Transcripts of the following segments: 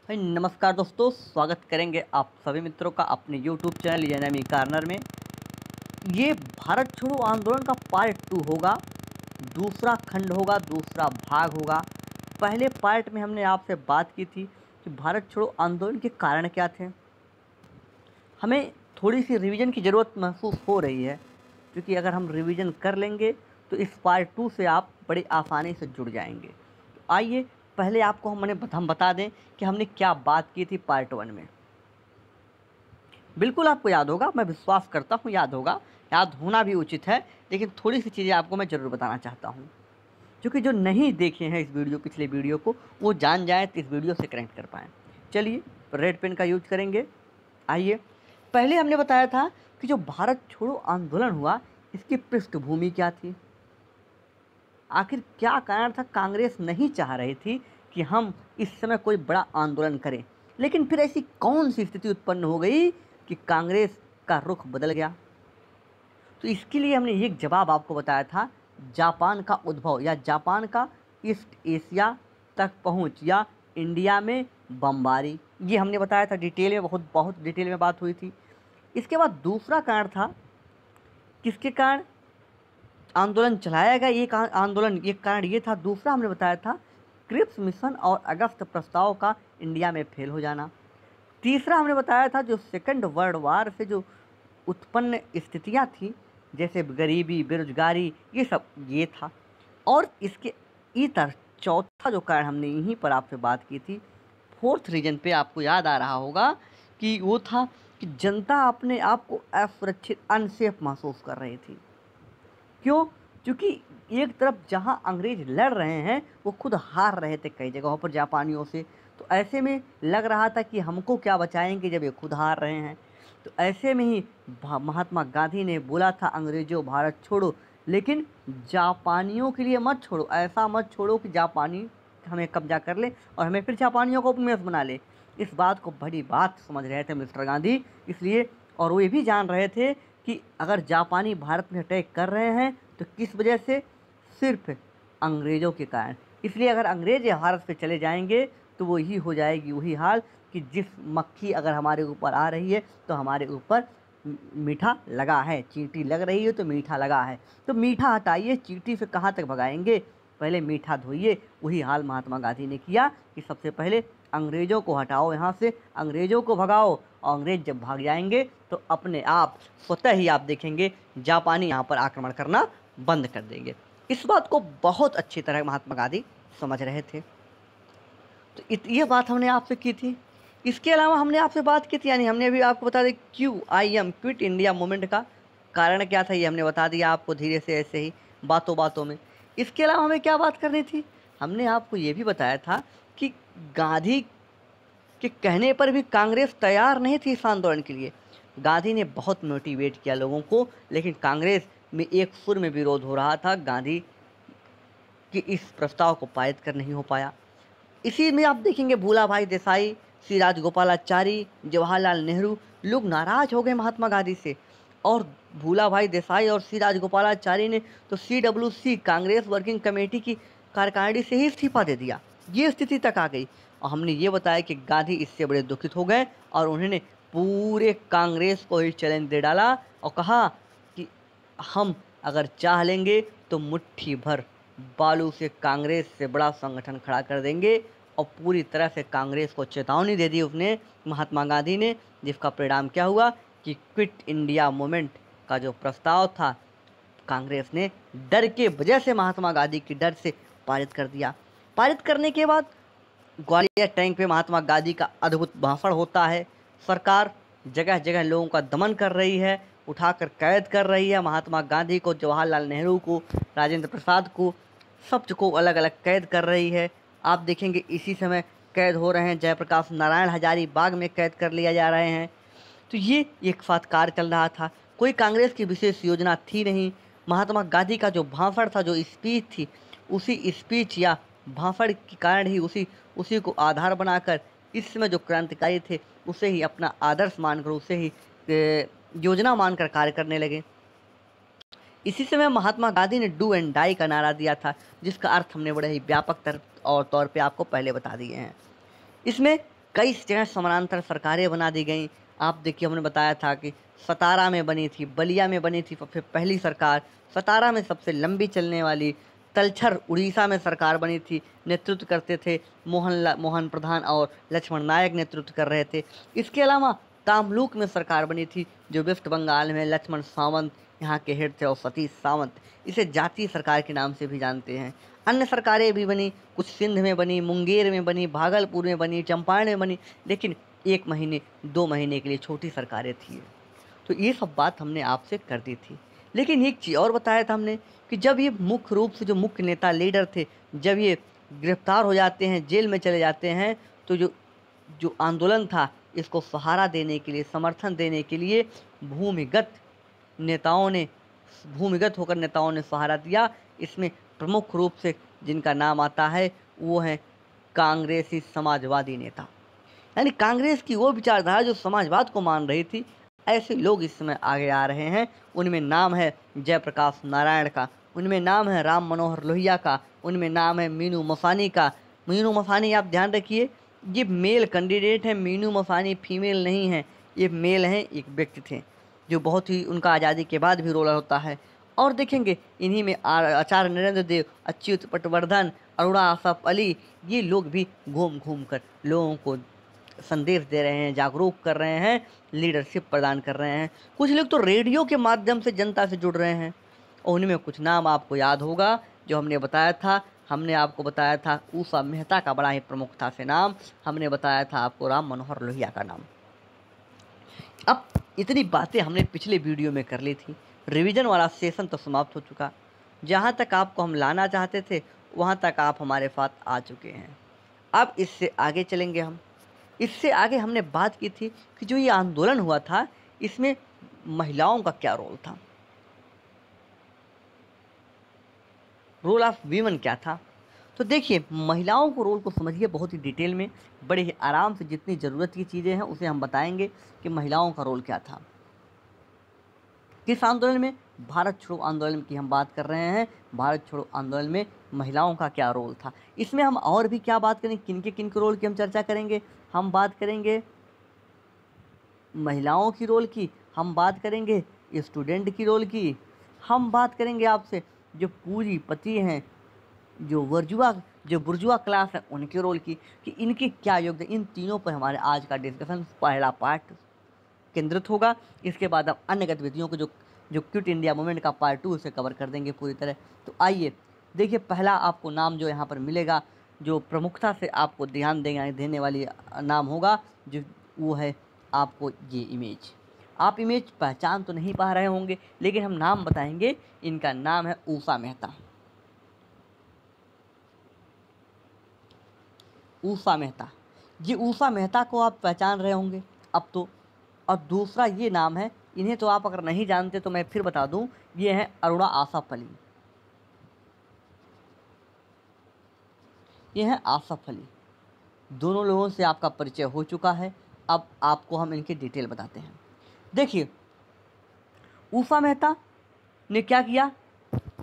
नमस्कार दोस्तों, स्वागत करेंगे आप सभी मित्रों का अपने YouTube चैनल एनिमी कॉर्नर में। ये भारत छोड़ो आंदोलन का पार्ट 2 होगा, दूसरा खंड होगा, दूसरा भाग होगा। पहले पार्ट में हमने आपसे बात की थी कि भारत छोड़ो आंदोलन के कारण क्या थे। हमें थोड़ी सी रिवीजन की ज़रूरत महसूस हो रही है, क्योंकि अगर हम रिवीजन कर लेंगे तो इस पार्ट 2 से आप बड़ी आसानी से जुड़ जाएंगे। तो आइए पहले आपको हम बता दें कि हमने क्या बात की थी पार्ट 1 में। बिल्कुल आपको याद होगा, मैं विश्वास करता हूँ याद होगा, याद होना भी उचित है, लेकिन थोड़ी सी चीज़ें आपको मैं ज़रूर बताना चाहता हूँ, क्योंकि जो नहीं देखे हैं इस पिछले वीडियो को, वो जान जाएँ तो इस वीडियो से कनेक्ट कर पाएँ। चलिए रेड पेन का यूज करेंगे। आइए, पहले हमने बताया था कि जो भारत छोड़ो आंदोलन हुआ, इसकी पृष्ठभूमि क्या थी, आखिर क्या कारण था। कांग्रेस नहीं चाह रही थी कि हम इस समय कोई बड़ा आंदोलन करें, लेकिन फिर ऐसी कौन सी स्थिति उत्पन्न हो गई कि कांग्रेस का रुख बदल गया। तो इसके लिए हमने एक जवाब आपको बताया था, जापान का उद्भव या जापान का ईस्ट एशिया तक पहुंच या इंडिया में बमबारी। ये हमने बताया था डिटेल में, बहुत डिटेल में बात हुई थी। इसके बाद दूसरा कारण था, किसके कारण आंदोलन चलाया गया। एक कारण ये था। दूसरा हमने बताया था क्रिप्स मिशन और अगस्त प्रस्ताव का इंडिया में फेल हो जाना। तीसरा हमने बताया था जो सेकंड वर्ल्ड वार से जो उत्पन्न स्थितियां थी, जैसे गरीबी, बेरोजगारी, ये था। और इसके इतर चौथा जो कारण हमने यहीं पर आपसे बात की थी, फोर्थ रीजन पे आपको याद आ रहा होगा कि वो था कि जनता अपने आप को असुरक्षित, अनसेफ महसूस कर रही थी। क्यों? क्योंकि एक तरफ जहां अंग्रेज लड़ रहे हैं, वो खुद हार रहे थे कई जगहों पर जापानियों से। तो ऐसे में लग रहा था कि हमको क्या बचाएंगे जब ये खुद हार रहे हैं। तो ऐसे में ही महात्मा गांधी ने बोला था, अंग्रेजों भारत छोड़ो, लेकिन जापानियों के लिए मत छोड़ो। ऐसा मत छोड़ो कि जापानी हमें कब्जा कर ले और हमें फिर जापानियों को उपनिवेश बना ले। इस बात को बड़ी बात समझ रहे थे मिस्टर गांधी, इसलिए। और वो ये भी जान रहे थे कि अगर जापानी भारत में अटैक कर रहे हैं तो किस वजह से, सिर्फ अंग्रेज़ों के कारण। इसलिए अगर अंग्रेज भारत पे चले जाएंगे तो वही हो जाएगी वही हाल कि जिस मक्खी अगर हमारे ऊपर आ रही है तो हमारे ऊपर मीठा लगा है, चींटी लग रही है तो मीठा लगा है। तो मीठा हटाइए, चींटी से कहाँ तक भगाएंगे, पहले मीठा धोइए। वही हाल महात्मा गांधी ने किया कि सबसे पहले अंग्रेज़ों को हटाओ यहाँ से, अंग्रेज़ों को भगाओ। और अंग्रेज जब भाग जाएंगे तो अपने आप स्वतः ही आप देखेंगे जापानी यहाँ पर आक्रमण करना बंद कर देंगे। इस बात को बहुत अच्छी तरह महात्मा गांधी समझ रहे थे। तो ये बात हमने आपसे की थी। इसके अलावा हमने आपसे बात की थी, यानी हमने अभी आपको बता दें QIM क्विट इंडिया मूवमेंट का कारण क्या था, ये हमने बता दिया आपको धीरे से, ऐसे ही बातों बातों में। इसके अलावा हमें क्या बात करनी थी, हमने आपको ये भी बताया था कि गांधी के कहने पर भी कांग्रेस तैयार नहीं थी इस आंदोलन के लिए। गांधी ने बहुत मोटिवेट किया लोगों को, लेकिन कांग्रेस में एक सुर में विरोध हो रहा था, गांधी के इस प्रस्ताव को पारित कर नहीं हो पाया। इसी में आप देखेंगे भूला भाई देसाई, श्री राजगोपालाचारी, जवाहरलाल नेहरू, लोग नाराज हो गए महात्मा गांधी से। और भूला भाई देसाई और श्री राजगोपालाचारी ने तो CWC कांग्रेस वर्किंग कमेटी की कार्यकारिणी से ही इस्तीफा दे दिया। ये स्थिति तक आ गई। और हमने ये बताया कि गांधी इससे बड़े दुखित हो गए और उन्होंने पूरे कांग्रेस को ही चैलेंज दे डाला और कहा कि हम अगर चाह लेंगे तो मुट्ठी भर बालू से कांग्रेस से बड़ा संगठन खड़ा कर देंगे। और पूरी तरह से कांग्रेस को चेतावनी दे दी उसने, महात्मा गांधी ने, जिसका परिणाम क्या हुआ कि क्विट इंडिया मूवमेंट का जो प्रस्ताव था, कांग्रेस ने डर के वजह से, महात्मा गांधी की डर से पारित कर दिया। पारित करने के बाद ग्वालियर टैंक पे महात्मा गांधी का अद्भुत भाषण होता है। सरकार जगह जगह लोगों का दमन कर रही है, उठाकर कैद कर रही है। महात्मा गांधी को, जवाहरलाल नेहरू को, राजेंद्र प्रसाद को, सबको अलग अलग कैद कर रही है। आप देखेंगे इसी समय कैद हो रहे हैं, जयप्रकाश नारायण हजारीबाग में कैद कर लिया जा रहे हैं। तो ये एक साथ कार्य चल रहा था, कोई कांग्रेस की विशेष योजना थी नहीं। महात्मा गांधी का जो भाषण था, जो स्पीच थी, उसी स्पीच या भाषण के कारण ही उसी को आधार बनाकर इस समय जो क्रांतिकारी थे उसे ही अपना आदर्श मानकर, उसे ही योजना मानकर कार्य करने लगे। इसी समय महात्मा गांधी ने डू एंड डाई का नारा दिया था, जिसका अर्थ हमने बड़े ही व्यापक तौर पे आपको पहले बता दिए हैं। इसमें कई जगह समानांतर सरकारें बना दी गई। आप देखिए, हमने बताया था कि सतारा में बनी थी, बलिया में बनी थी फिर पहली सरकार, सतारा में सबसे लंबी चलने वाली, तलछर उड़ीसा में सरकार बनी थी, नेतृत्व करते थे मोहन प्रधान और लक्ष्मण नायक नेतृत्व कर रहे थे। इसके अलावा तामलुक में सरकार बनी थी जो वेस्ट बंगाल में लक्ष्मण सावंत यहाँ के हेड थे और सतीश सावंत, इसे जातीय सरकार के नाम से भी जानते हैं। अन्य सरकारें भी बनी, कुछ सिंध में बनी, मुंगेर में बनी, भागलपुर में बनी, चंपारण में बनी, लेकिन 1 महीने 2 महीने के लिए छोटी सरकारें थी। तो ये सब बात हमने आपसे कर दी थी। लेकिन एक चीज़ और बताया था हमने कि जब ये मुख्य रूप से जो मुख्य नेता लीडर थे, जब ये गिरफ्तार हो जाते हैं, जेल में चले जाते हैं, तो जो जो आंदोलन था इसको सहारा देने के लिए, समर्थन देने के लिए भूमिगत होकर नेताओं ने सहारा दिया। इसमें प्रमुख रूप से जिनका नाम आता है वो है कांग्रेसी समाजवादी नेता, यानी कांग्रेस की वो विचारधारा जो समाजवाद को मान रही थी, ऐसे लोग इस समय आगे आ रहे हैं। उनमें नाम है जयप्रकाश नारायण का, उनमें नाम है राम मनोहर लोहिया का, उनमें नाम है मीनू मसानी का। मीनू मसानी, आप ध्यान रखिए, ये मेल कैंडिडेट है, मीनू मसानी फीमेल नहीं है, ये मेल हैं, एक व्यक्ति थे जो बहुत ही उनका आज़ादी के बाद भी रोल होता है। और देखेंगे इन्हीं में आचार्य नरेंद्र देव, अच्युत पटवर्धन, अरोड़ा आसफ अली, ये लोग भी घूम घूम कर लोगों को संदेश दे रहे हैं, जागरूक कर रहे हैं, लीडरशिप प्रदान कर रहे हैं। कुछ लोग तो रेडियो के माध्यम से जनता से जुड़ रहे हैं, और उनमें कुछ नाम आपको याद होगा जो हमने बताया था। हमने आपको बताया था उषा मेहता का बड़ा ही प्रमुख था से नाम, हमने बताया था आपको राम मनोहर लोहिया का नाम। अब इतनी बातें हमने पिछले वीडियो में कर ली थी, रिवीजन वाला सेशन तो समाप्त हो चुका। जहाँ तक आपको हम लाना चाहते थे वहाँ तक आप हमारे साथ आ चुके हैं। अब इससे आगे चलेंगे हम। इससे आगे हमने बात की थी कि जो ये आंदोलन हुआ था इसमें महिलाओं का क्या रोल था, रोल ऑफ वीमेन क्या था। तो देखिए, महिलाओं को रोल को समझिए बहुत ही डिटेल में, बड़े ही आराम से, जितनी ज़रूरत की चीज़ें हैं उसे हम बताएंगे कि महिलाओं का रोल क्या था किस आंदोलन में। भारत छोड़ो आंदोलन की हम बात कर रहे हैं। भारत छोड़ो आंदोलन में महिलाओं का क्या रोल था, इसमें हम और भी क्या बात करेंगे, किन के रोल की हम चर्चा करेंगे। हम बात करेंगे महिलाओं की रोल की, हम बात करेंगे स्टूडेंट की रोल की, हम बात करेंगे आपसे जो पूंजीपति हैं, जो बुर्जुआ क्लास है उनके रोल की, कि इनकी क्या योगदान। इन तीनों पर हमारे आज का डिस्कशन पहला पार्ट केंद्रित होगा। इसके बाद हम अन्य गतिविधियों को जो क्विट इंडिया मूवमेंट का पार्ट 2 उसे कवर कर देंगे पूरी तरह। तो आइए देखिए, पहला आपको नाम जो यहाँ पर मिलेगा, जो प्रमुखता से आपको ध्यान देने वाली नाम होगा, जो वो है आपको ये इमेज। आप इमेज पहचान तो नहीं पा रहे होंगे, लेकिन हम नाम बताएंगे। इनका नाम है उषा मेहता। उषा मेहता, ये उषा मेहता को आप पहचान रहे होंगे अब तो। और दूसरा ये नाम है, इन्हें तो आप अगर नहीं जानते तो मैं फिर बता दूं, ये है अरोड़ा आसफ अली। ये है आसफ अली। दोनों लोगों से आपका परिचय हो चुका है। अब आपको हम इनकी डिटेल बताते हैं। देखिए, उषा मेहता ने क्या किया,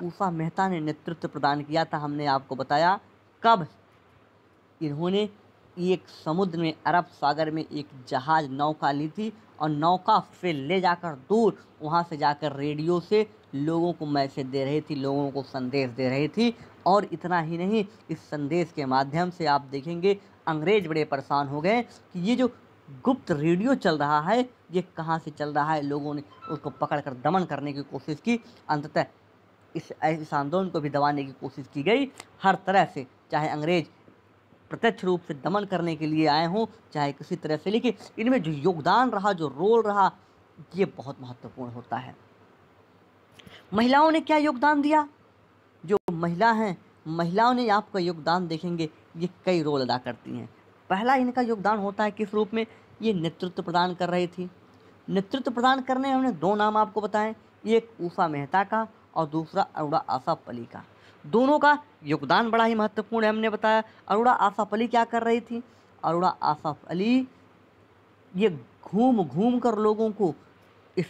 उषा मेहता ने नेतृत्व प्रदान किया था। हमने आपको बताया कब, इन्होंने एक समुद्र में, अरब सागर में एक जहाज नौका ली थी और नौका से ले जाकर दूर, वहाँ से जाकर रेडियो से लोगों को मैसेज दे रही थी, लोगों को संदेश दे रही थी। और इतना ही नहीं, इस संदेश के माध्यम से आप देखेंगे अंग्रेज बड़े परेशान हो गए कि ये जो गुप्त रेडियो चल रहा है ये कहाँ से चल रहा है। लोगों ने उसको पकड़कर दमन करने की कोशिश की। अंततः इस आंदोलन को भी दबाने की कोशिश की गई हर तरह से, चाहे अंग्रेज प्रत्यक्ष रूप से दमन करने के लिए आए हों, चाहे किसी तरह से। लेकिन इनमें जो योगदान रहा, जो रोल रहा, ये बहुत महत्वपूर्ण होता है। महिलाओं ने क्या योगदान दिया, जो महिला हैं, महिलाओं ने आपका योगदान देखेंगे, ये कई रोल अदा करती हैं। पहला इनका योगदान होता है किस रूप में, ये नेतृत्व प्रदान कर रही थी। नेतृत्व प्रदान करने में हमने 2 नाम आपको बताएं, एक उषा मेहता का और दूसरा अरोड़ा आसफ अली का। दोनों का योगदान बड़ा ही महत्वपूर्ण है। हमने बताया अरोड़ा आसफ अली क्या कर रही थी, अरोड़ा आसफ अली ये घूम घूम कर लोगों को, इस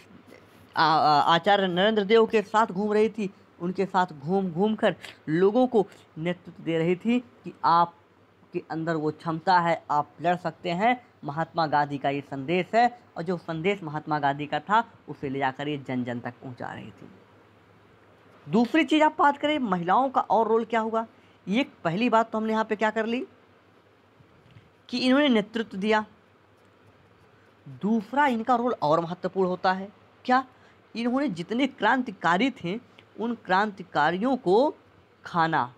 आचार्य नरेंद्र देव के साथ घूम रही थी, उनके साथ घूम घूम कर लोगों को नेतृत्व दे रही थी कि आप आपके अंदर वो क्षमता है, आप लड़ सकते हैं। महात्मा गांधी का ये संदेश है, और जो संदेश महात्मा गांधी का था उसे ले जाकर ये जन जन तक पहुंचा रही थी। दूसरी चीज़ आप बात करें महिलाओं का और रोल क्या हुआ। ये पहली बात तो हमने यहाँ पे क्या कर ली कि इन्होंने नेतृत्व दिया। दूसरा इनका रोल और महत्वपूर्ण होता है, क्या, इन्होंने जितने क्रांतिकारी थे उन क्रांतिकारियों को खाना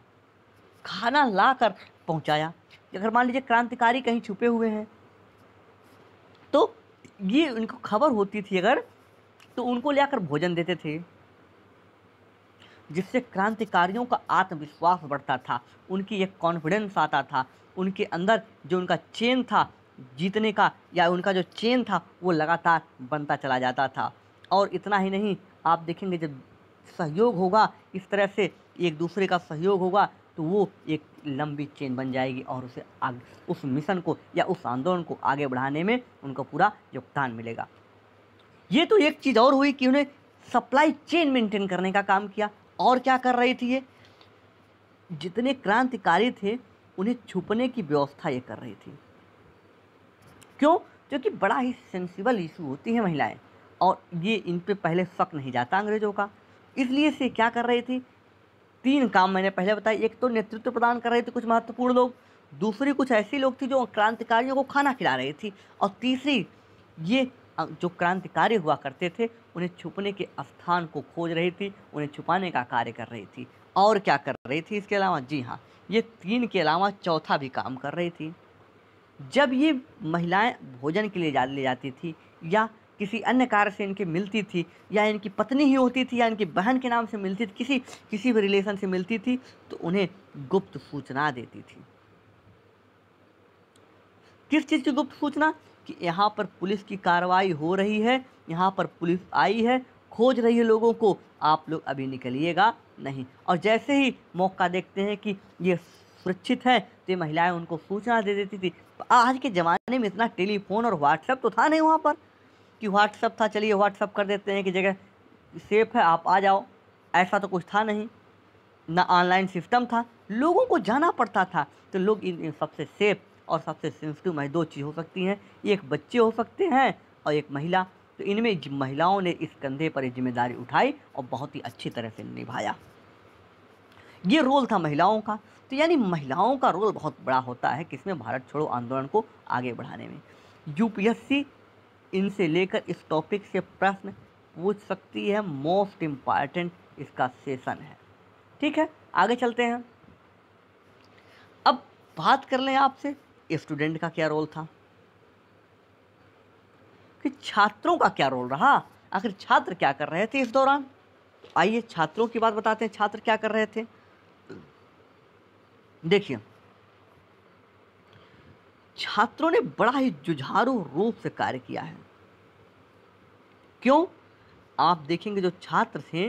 खाना लाकर पहुंचाया। अगर मान लीजिए क्रांतिकारी कहीं छुपे हुए हैं तो ये उनको खबर होती थी अगर, तो उनको लेकर भोजन देते थे, जिससे क्रांतिकारियों का आत्मविश्वास बढ़ता था, उनकी एक कॉन्फिडेंस आता था, उनके अंदर जो उनका चेन था जीतने का, या उनका जो चेन था वो लगातार बनता चला जाता था। और इतना ही नहीं, आप देखेंगे जब सहयोग होगा, इस तरह से एक दूसरे का सहयोग होगा, तो वो एक लंबी चेन बन जाएगी और उसे आगे उस मिशन को या उस आंदोलन को आगे बढ़ाने में उनको पूरा योगदान मिलेगा। ये तो एक चीज़ और हुई कि उन्हें सप्लाई चेन मेंटेन करने का काम किया। और क्या कर रही थी ये, जितने क्रांतिकारी थे उन्हें छुपने की व्यवस्था ये कर रही थी। क्यों? क्योंकि बड़ा ही सेंसिबल इशू होती है महिलाएं, और ये इन पे पहले शक नहीं जाता अंग्रेजों का, इसलिए से क्या कर रही थी, 3 काम मैंने पहले बताया। एक तो नेतृत्व प्रदान कर रहे थे कुछ महत्वपूर्ण लोग, दूसरी कुछ ऐसे लोग थे जो क्रांतिकारियों को खाना खिला रही थी, और तीसरी ये जो क्रांतिकारी हुआ करते थे उन्हें छुपने के स्थान को खोज रही थी, उन्हें छुपाने का कार्य कर रही थी। और क्या कर रही थी इसके अलावा, जी हाँ, ये 3 के अलावा चौथा भी काम कर रही थी। जब ये महिलाएं भोजन के लिए ले जाती थी, या किसी अन्य कार्य से इनके मिलती थी, या इनकी पत्नी ही होती थी, या इनकी बहन के नाम से मिलती थी, किसी भी रिलेशन से मिलती थी, तो उन्हें गुप्त सूचना देती थी। किस चीज़ की गुप्त सूचना, कि यहाँ पर पुलिस की कार्रवाई हो रही है, यहाँ पर पुलिस आई है, खोज रही है लोगों को, आप लोग अभी निकलिएगा नहीं। और जैसे ही मौका देखते हैं कि ये सुरक्षित है तो ये महिलाएं उनको सूचना दे देती थी। आज के ज़माने में इतना टेलीफोन और व्हाट्सएप तो था नहीं वहाँ पर, कि व्हाट्सएप था चलिए व्हाट्सएप कर देते हैं कि जगह सेफ है आप आ जाओ, ऐसा तो कुछ था नहीं, ना ऑनलाइन सिस्टम था, लोगों को जाना पड़ता था। तो लोग इन सबसे सेफ और सबसे सेंसिटिव में 2 चीज़ हो सकती हैं, एक बच्चे हो सकते हैं और एक महिला। तो इनमें महिलाओं ने इस कंधे पर ये जिम्मेदारी उठाई और बहुत ही अच्छी तरह से निभाया। ये रोल था महिलाओं का। तो यानी महिलाओं का रोल बहुत बड़ा होता है किसमें, भारत छोड़ो आंदोलन को आगे बढ़ाने में। यूपीएससी इनसे लेकर इस टॉपिक से प्रश्न पूछ सकती है, मोस्ट इम्पॉर्टेंट इसका सेशन है। ठीक है, आगे चलते हैं। अब बात कर लें आपसे स्टूडेंट का क्या रोल था, कि छात्रों का क्या रोल रहा, आखिर छात्र क्या कर रहे थे इस दौरान। आइए छात्रों की बात बताते हैं, छात्र क्या कर रहे थे। देखिए, छात्रों ने बड़ा ही जुझारू रूप से कार्य किया है। क्यों? आप देखेंगे जो छात्र थे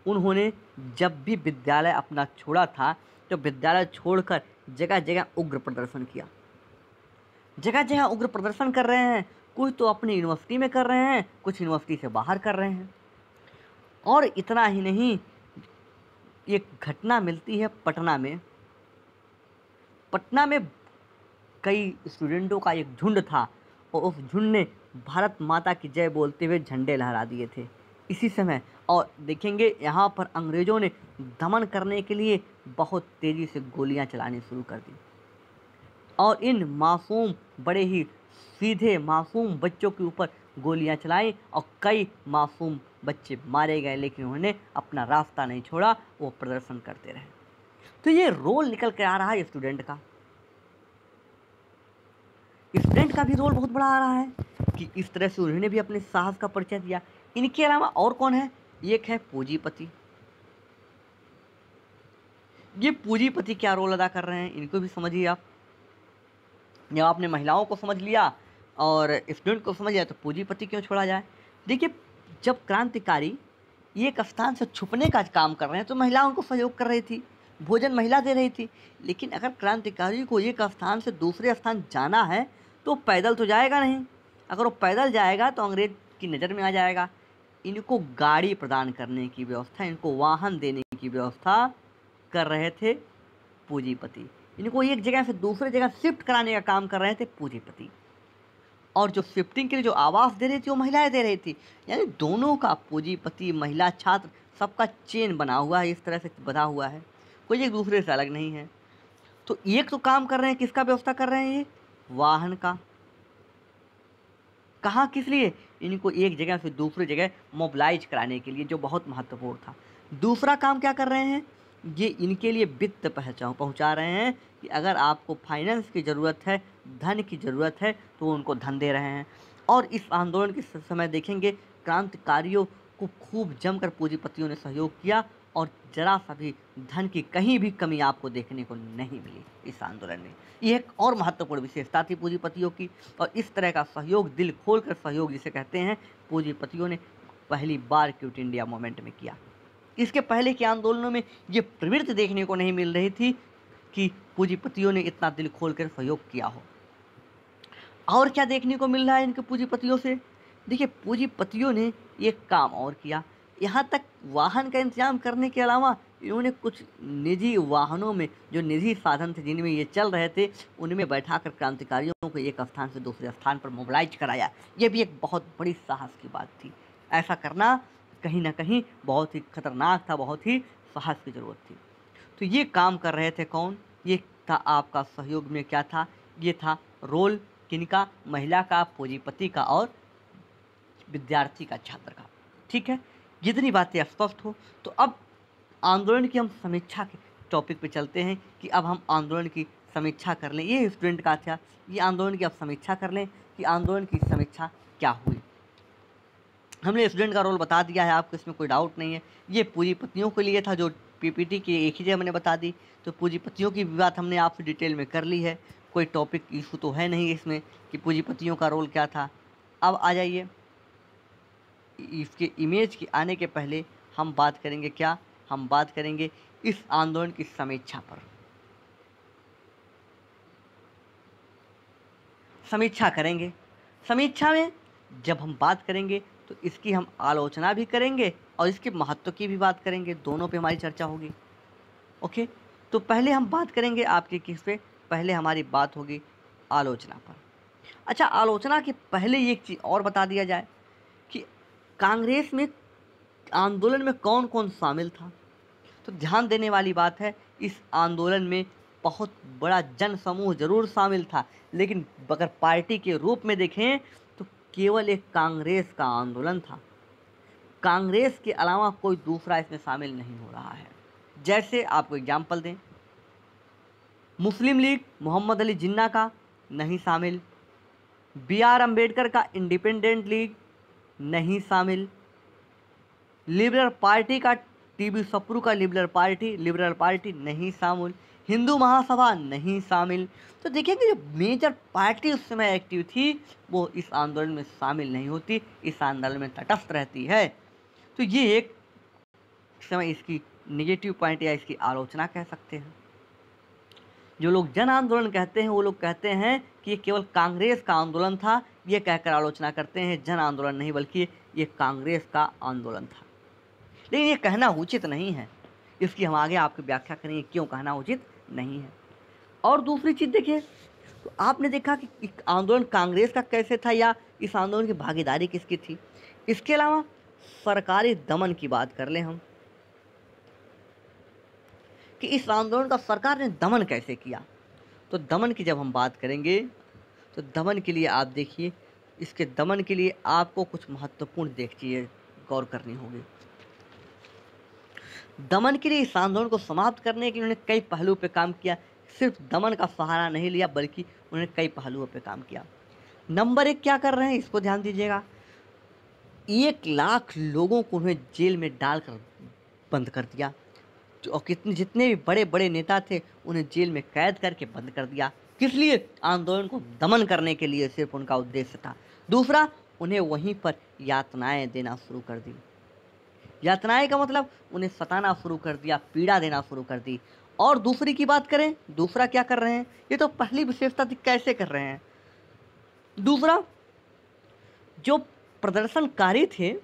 उन्होंने जब भी विद्यालय अपना छोड़ा था, तो विद्यालय छोड़कर जगह जगह उग्र प्रदर्शन किया। जगह जगह उग्र प्रदर्शन कर रहे हैं, कुछ तो अपनी यूनिवर्सिटी में कर रहे हैं, कुछ यूनिवर्सिटी से बाहर कर रहे हैं। और इतना ही नहीं, एक घटना मिलती है पटना में। पटना में कई स्टूडेंटों का एक झुंड था और उस झुंड ने भारत माता की जय बोलते हुए झंडे लहरा दिए थे इसी समय। और देखेंगे यहाँ पर अंग्रेज़ों ने दमन करने के लिए बहुत तेज़ी से गोलियाँ चलानी शुरू कर दी, और इन मासूम, बड़े ही सीधे मासूम बच्चों के ऊपर गोलियां चलाई और कई मासूम बच्चे मारे गए, लेकिन उन्होंने अपना रास्ता नहीं छोड़ा, वो प्रदर्शन करते रहे। तो ये रोल निकल के आ रहा है स्टूडेंट का। स्टूडेंट का भी रोल बहुत बड़ा आ रहा है कि इस तरह से उन्होंने भी अपने साहस का परिचय दिया। इनके अलावा और कौन है, एक है पूंजीपति। ये पूंजीपति क्या रोल अदा कर रहे हैं, इनको भी समझिए आप। जब आपने महिलाओं को समझ लिया और स्टूडेंट को समझ लिया, तो पूंजीपति क्यों छोड़ा जाए। देखिए, जब क्रांतिकारी एक स्थान से छुपने का काम कर रहे हैं तो महिला उनको सहयोग कर रही थी, भोजन महिला दे रही थी। लेकिन अगर क्रांतिकारी को एक स्थान से दूसरे स्थान जाना है तो पैदल तो जाएगा नहीं। अगर वो पैदल जाएगा तो अंग्रेज की नज़र में आ जाएगा। इनको गाड़ी प्रदान करने की व्यवस्था, इनको वाहन देने की व्यवस्था कर रहे थे पूंजीपति। इनको एक जगह से दूसरे जगह शिफ्ट कराने का काम कर रहे थे पूंजीपति, और जो शिफ्टिंग के लिए जो आवास दे रही थी वो महिलाएं दे रही थी। यानी दोनों का, पूंजीपति, महिला, छात्र, सबका चेन बना हुआ है, इस तरह से बधा हुआ है, कोई एक दूसरे से अलग नहीं है। तो एक तो काम कर रहे हैं, किसका व्यवस्था कर रहे हैं ये? वाहन का। कहाँ, किस लिए? इनको एक जगह से दूसरी जगह मोबिलाइज कराने के लिए, जो बहुत महत्वपूर्ण था। दूसरा काम क्या कर रहे हैं? ये इनके लिए वित्त पहुंचा रहे हैं कि अगर आपको फाइनेंस की ज़रूरत है, धन की ज़रूरत है, तो वो उनको धन दे रहे हैं। और इस आंदोलन के समय देखेंगे क्रांतिकारियों को खूब जमकर पूंजीपतियों ने सहयोग किया, और जरा सा भी धन की कहीं भी कमी आपको देखने को नहीं मिली इस आंदोलन में। यह एक और महत्वपूर्ण विशेषता थी पूंजीपतियों की, और इस तरह का सहयोग, दिल खोलकर सहयोग जिसे कहते हैं, पूंजीपतियों ने पहली बार क्विट इंडिया मूवमेंट में किया। इसके पहले के आंदोलनों में ये प्रवृत्ति देखने को नहीं मिल रही थी कि पूंजीपतियों ने इतना दिल खोलकर सहयोग किया हो। और क्या देखने को मिल रहा है इनके पूंजीपतियों से? देखिए, पूंजीपतियों ने एक काम और किया, यहाँ तक वाहन का इंतजाम करने के अलावा इन्होंने कुछ निजी वाहनों में, जो निजी साधन थे जिनमें ये चल रहे थे, उनमें बैठाकर क्रांतिकारियों को एक स्थान से दूसरे स्थान पर मोबिलाइज कराया। ये भी एक बहुत बड़ी साहस की बात थी। ऐसा करना कहीं ना कहीं बहुत ही खतरनाक था, बहुत ही साहस की ज़रूरत थी। तो ये काम कर रहे थे कौन? ये था आपका सहयोग में क्या था? ये था रोल किनका? महिला का, पूंजीपति का और विद्यार्थी का, छात्र का। ठीक है, जितनी बातें स्पष्ट हो, तो अब आंदोलन की हम समीक्षा के टॉपिक पे चलते हैं कि अब हम आंदोलन की समीक्षा कर लें। ये स्टूडेंट का था, ये आंदोलन की अब समीक्षा कर लें कि आंदोलन की समीक्षा क्या हुई। हमने स्टूडेंट का रोल बता दिया है आपको, इसमें कोई डाउट नहीं है। ये पूंजीपतियों के लिए था, जो पीपीटी की एक ही जगह मैंने बता दी। तो पूंजीपतियों की भी बात हमने आपसे डिटेल में कर ली है, कोई टॉपिक इशू तो है नहीं इसमें कि पूंजीपतियों का रोल क्या था। अब आ जाइए, इसके इमेज के आने के पहले हम बात करेंगे क्या? हम बात करेंगे इस आंदोलन की समीक्षा पर। समीक्षा करेंगे। समीक्षा में जब हम बात करेंगे तो इसकी हम आलोचना भी करेंगे और इसके महत्व की भी बात करेंगे, दोनों पे हमारी चर्चा होगी। ओके, तो पहले हम बात करेंगे आपके किस पे? पहले हमारी बात होगी आलोचना पर। अच्छा, आलोचना के पहले एक चीज़ और बता दिया जाए कि कांग्रेस में आंदोलन में कौन कौन शामिल था। तो ध्यान देने वाली बात है, इस आंदोलन में बहुत बड़ा जन समूह जरूर शामिल था, लेकिन अगर पार्टी के रूप में देखें तो केवल एक कांग्रेस का आंदोलन था। कांग्रेस के अलावा कोई दूसरा इसमें शामिल नहीं हो रहा है। जैसे आपको एग्जाम्पल दें, मुस्लिम लीग मोहम्मद अली जिन्ना का नहीं शामिल, BR अम्बेडकर का इंडिपेंडेंट लीग नहीं शामिल, लिबरल पार्टी का TB सप्रू का लिबरल पार्टी नहीं शामिल, हिंदू महासभा नहीं शामिल। तो देखिए कि जो मेजर पार्टी उस समय एक्टिव थी वो इस आंदोलन में शामिल नहीं होती, इस आंदोलन में तटस्थ रहती है। तो ये एक समय इसकी नेगेटिव पॉइंट या इसकी आलोचना कह सकते हैं। जो लोग जन आंदोलन कहते हैं वो लोग कहते हैं कि ये केवल कांग्रेस का आंदोलन था, ये कहकर आलोचना करते हैं, जन आंदोलन नहीं बल्कि ये कांग्रेस का आंदोलन था। लेकिन ये कहना उचित नहीं है, इसकी हम आगे आपकी व्याख्या करेंगे क्यों कहना उचित नहीं है। और दूसरी चीज़ देखिए, तो आपने देखा कि आंदोलन कांग्रेस का कैसे था या इस आंदोलन की भागीदारी किसकी थी। इसके अलावा सरकारी दमन की बात कर लें हम कि इस आंदोलन का सरकार ने दमन कैसे किया। तो दमन की जब हम बात करेंगे तो दमन के लिए आप देखिए, इसके दमन के लिए आपको कुछ महत्वपूर्ण देखिए गौर करनी होगी। दमन के लिए इस आंदोलन को समाप्त करने के लिए उन्होंने कई पहलुओं पर काम किया, सिर्फ दमन का सहारा नहीं लिया बल्कि उन्होंने कई पहलुओं पर काम किया। नंबर 1 क्या कर रहे हैं, इसको ध्यान दीजिएगा। 1 लाख लोगों को उन्हें जेल में डालकर बंद कर दिया, और जितने भी बड़े बड़े नेता थे उन्हें जेल में कैद करके बंद कर दिया। किस लिए? आंदोलन को दमन करने के लिए सिर्फ उनका उद्देश्य था। दूसरा, उन्हें वहीं पर यातनाएं देना शुरू कर दी। यातनाएं का मतलब उन्हें सताना शुरू कर दिया, पीड़ा देना शुरू कर दी। और दूसरी की बात करें, दूसरा क्या कर रहे हैं, ये तो पहली विशेषता थी, कैसे कर रहे हैं। दूसरा, जो प्रदर्शनकारी थे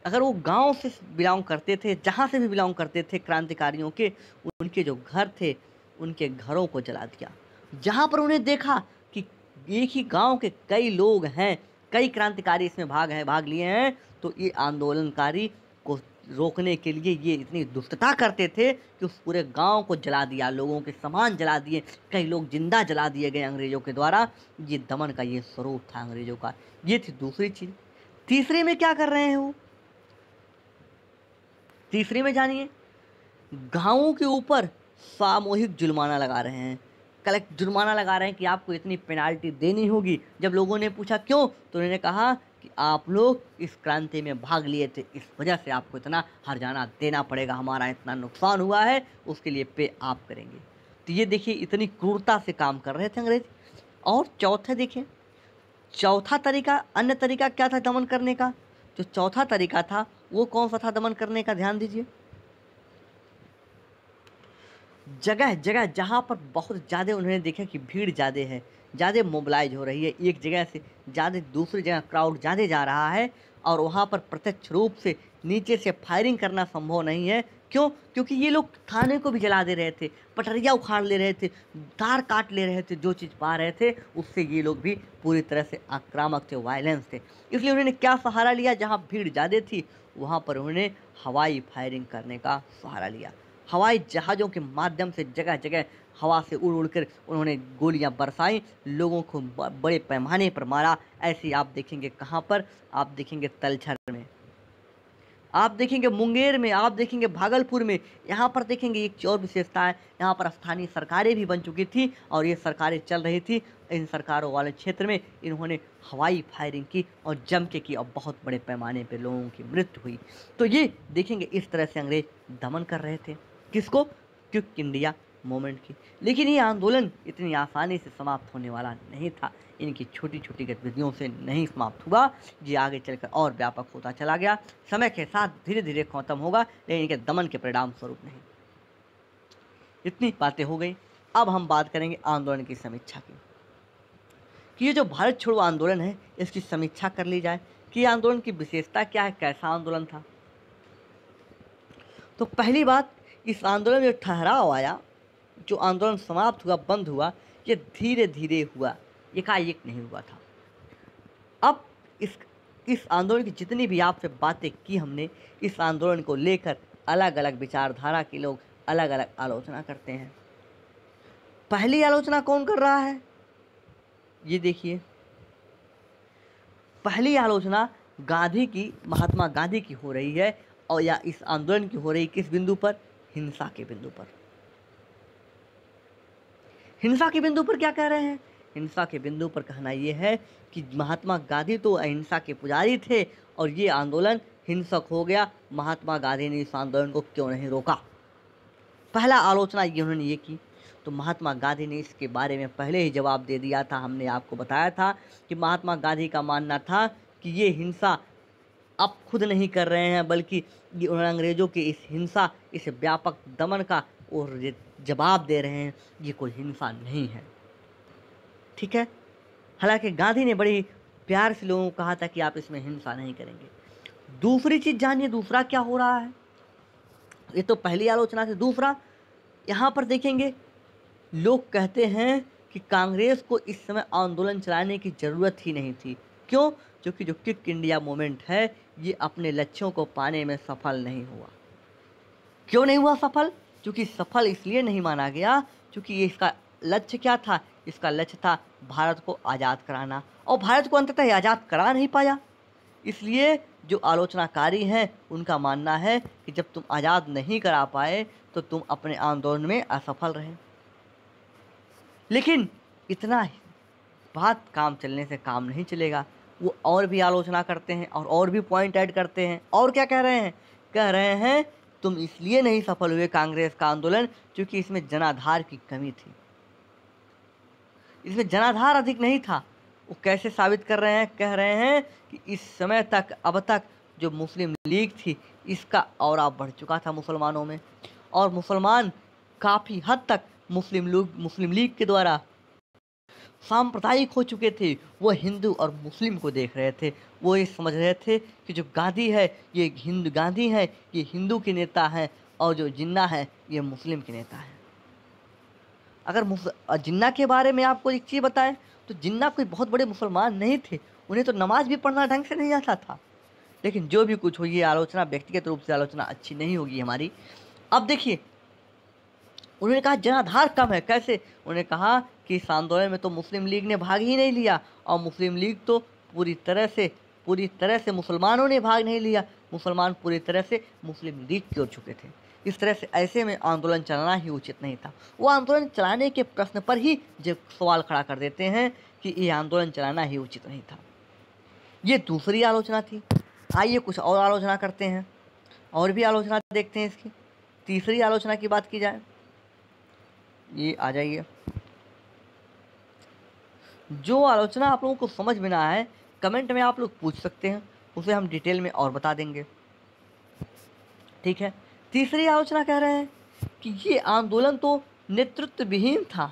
अगर वो गांव से बिलोंग करते थे, जहाँ से भी बिलोंग करते थे क्रांतिकारियों के, उनके जो घर थे उनके घरों को जला दिया। जहाँ पर उन्हें देखा कि एक ही गांव के कई लोग हैं, कई क्रांतिकारी इसमें भाग लिए हैं, तो ये आंदोलनकारी को रोकने के लिए ये इतनी दुष्टता करते थे कि उस पूरे गांव को जला दिया, लोगों के सामान जला दिए, कई लोग जिंदा जला दिए गए अंग्रेजों के द्वारा। ये दमन का ये स्वरूप था अंग्रेजों का। ये थी दूसरी चीज। तीसरे में क्या कर रहे हैं वो? तीसरे में जानिए, गांवों के ऊपर सामूहिक जुर्माना लगा रहे हैं, कलेक्ट जुर्माना लगा रहे हैं कि आपको इतनी पेनाल्टी देनी होगी। जब लोगों ने पूछा क्यों, तो उन्होंने कहा कि आप लोग इस क्रांति में भाग लिए थे, इस वजह से आपको इतना हर्जाना देना पड़ेगा, हमारा इतना नुकसान हुआ है, उसके लिए पे आप करेंगे। तो ये देखिए इतनी क्रूरता से काम कर रहे थे अंग्रेज। और चौथे देखिए, चौथा तरीका, अन्य तरीका क्या था दमन करने का? जो चौथा तरीका था वो कौन सा था दमन करने का? ध्यान दीजिए, जगह जगह जहाँ पर बहुत ज़्यादा उन्होंने देखा कि भीड़ ज़्यादा है, ज़्यादा मोबिलाइज हो रही है, एक जगह से ज़्यादा दूसरी जगह क्राउड ज़्यादा जा रहा है, और वहाँ पर प्रत्यक्ष रूप से नीचे से फायरिंग करना संभव नहीं है। क्यों? क्योंकि ये लोग थाने को भी जला दे रहे थे, पटरिया उखाड़ ले रहे थे, तार काट ले रहे थे, जो चीज़ पा रहे थे उससे ये लोग भी पूरी तरह से आक्रामक थे, वायलेंस थे। इसलिए उन्होंने क्या सहारा लिया? जहाँ भीड़ ज़्यादा थी वहाँ पर उन्होंने हवाई फायरिंग करने का सहारा लिया। हवाई जहाज़ों के माध्यम से जगह जगह हवा से उड़ उड़ कर उन्होंने गोलियां बरसाई, लोगों को बड़े पैमाने पर मारा। ऐसे आप देखेंगे कहाँ पर? आप देखेंगे तलछर में, आप देखेंगे मुंगेर में, आप देखेंगे भागलपुर में। यहाँ पर देखेंगे एक और विशेषता है, यहाँ पर स्थानीय सरकारें भी बन चुकी थी और ये सरकारें चल रही थी। इन सरकारों वाले क्षेत्र में इन्होंने हवाई फायरिंग की और जम के की, और बहुत बड़े पैमाने पर लोगों की मृत्यु हुई। तो ये देखेंगे इस तरह से अंग्रेज दमन कर रहे थे। किसको? क्विट इंडिया मूवमेंट की। लेकिन ये आंदोलन इतनी आसानी से समाप्त होने वाला नहीं था, इनकी छोटी छोटी गतिविधियों से नहीं समाप्त हुआ, ये आगे चलकर और व्यापक होता चला गया। समय के साथ धीरे धीरे खत्म होगा, लेकिन इनके दमन के परिणाम स्वरूप नहीं। इतनी बातें हो गई। अब हम बात करेंगे आंदोलन की समीक्षा की, कि ये जो भारत छोड़ो आंदोलन है इसकी समीक्षा कर ली जाए कि आंदोलन की विशेषता क्या है, कैसा आंदोलन था। तो पहली बात, इस आंदोलन में जो ठहराव आया, जो आंदोलन समाप्त हुआ, बंद हुआ, ये धीरे धीरे हुआ, एकाएक नहीं हुआ था। अब इस आंदोलन की जितनी भी आपसे बातें की हमने, इस आंदोलन को लेकर अलग अलग विचारधारा के लोग अलग अलग आलोचना करते हैं। पहली आलोचना कौन कर रहा है? ये देखिए, पहली आलोचना गांधी की, महात्मा गांधी की हो रही है, और या इस आंदोलन की हो रही किस बिंदु पर? हिंसा के बिंदु पर। हिंसा के बिंदु पर क्या कह रहे हैं? हिंसा के बिंदु पर कहना यह है कि महात्मा गांधी तो अहिंसा के पुजारी थे और ये आंदोलन हिंसक हो गया, महात्मा गांधी ने इस आंदोलन को क्यों नहीं रोका? पहला आलोचना ये उन्होंने ये की। तो महात्मा गांधी ने इसके बारे में पहले ही जवाब दे दिया था। हमने आपको बताया था कि महात्मा गांधी का मानना था कि ये हिंसा अब खुद नहीं कर रहे हैं, बल्कि ये उन्होंने अंग्रेजों की इस हिंसा, इस व्यापक दमन का और जवाब दे रहे हैं, ये कोई हिंसा नहीं है। ठीक है। हालांकि गांधी ने बड़ी प्यार से लोगों को कहा था कि आप इसमें हिंसा नहीं करेंगे। दूसरी चीज जानिए, दूसरा क्या हो रहा है। ये तो पहली आलोचना थी। दूसरा, यहाँ पर देखेंगे लोग कहते हैं कि कांग्रेस को इस समय आंदोलन चलाने की ज़रूरत ही नहीं थी। क्यों? क्योंकि जो क्विट इंडिया मूवमेंट है ये अपने लक्ष्यों को पाने में सफल नहीं हुआ। क्यों नहीं हुआ सफल? क्योंकि सफल इसलिए नहीं माना गया क्योंकि इसका लक्ष्य क्या था? इसका लक्ष्य था भारत को आज़ाद कराना, और भारत को अंततः आज़ाद करा नहीं पाया। इसलिए जो आलोचनाकारी हैं उनका मानना है कि जब तुम आज़ाद नहीं करा पाए तो तुम अपने आंदोलन में असफल रहे। लेकिन इतना बात काम चलने से काम नहीं चलेगा। वो और भी आलोचना करते हैं और भी पॉइंट ऐड करते हैं। और क्या कह रहे हैं? कह रहे हैं तुम इसलिए नहीं सफल हुए कांग्रेस का आंदोलन क्योंकि इसमें जनाधार की कमी थी, इसमें जनाधार अधिक नहीं था। वो कैसे साबित कर रहे हैं? कह रहे हैं कि इस समय तक, अब तक जो मुस्लिम लीग थी इसका औरा बढ़ चुका था मुसलमानों में, और मुसलमान काफ़ी हद तक मुस्लिम लीग के द्वारा सांप्रदायिक हो चुके थे। वो हिंदू और मुस्लिम को देख रहे थे। वो ये समझ रहे थे कि जो गांधी है ये गांधी है, ये हिंदू के नेता हैं, और जो जिन्ना है ये मुस्लिम के नेता हैं। अगर जिन्ना के बारे में आपको एक चीज़ बताएं तो जिन्ना कोई बहुत बड़े मुसलमान नहीं थे, उन्हें तो नमाज भी पढ़ना ढंग से नहीं आता था। लेकिन जो भी कुछ हो, ये आलोचना व्यक्तिगत रूप से आलोचना अच्छी नहीं होगी हमारी। अब देखिए, उन्होंने कहा जनाधार कम है। कैसे? उन्होंने कहा कि इस आंदोलन में तो मुस्लिम लीग ने भाग ही नहीं लिया, और मुस्लिम लीग तो पूरी तरह से मुसलमानों ने भाग नहीं लिया, मुसलमान पूरी तरह से मुस्लिम लीग की ओर झुके थे। इस तरह से ऐसे में आंदोलन चलाना ही उचित नहीं था। वो आंदोलन चलाने के प्रश्न पर ही जब सवाल खड़ा कर देते हैं कि ये आंदोलन चलाना ही उचित नहीं था। ये दूसरी आलोचना थी। आइए कुछ और आलोचना करते हैं, और भी आलोचना देखते हैं इसकी। तीसरी आलोचना की बात की जाए, ये आ जाइए। जो आलोचना आप लोगों को समझ में ना आए, कमेंट में आप लोग पूछ सकते हैं, उसे हम डिटेल में और बता देंगे। ठीक है। तीसरी आलोचना कह रहे हैं कि ये आंदोलन तो नेतृत्व विहीन था,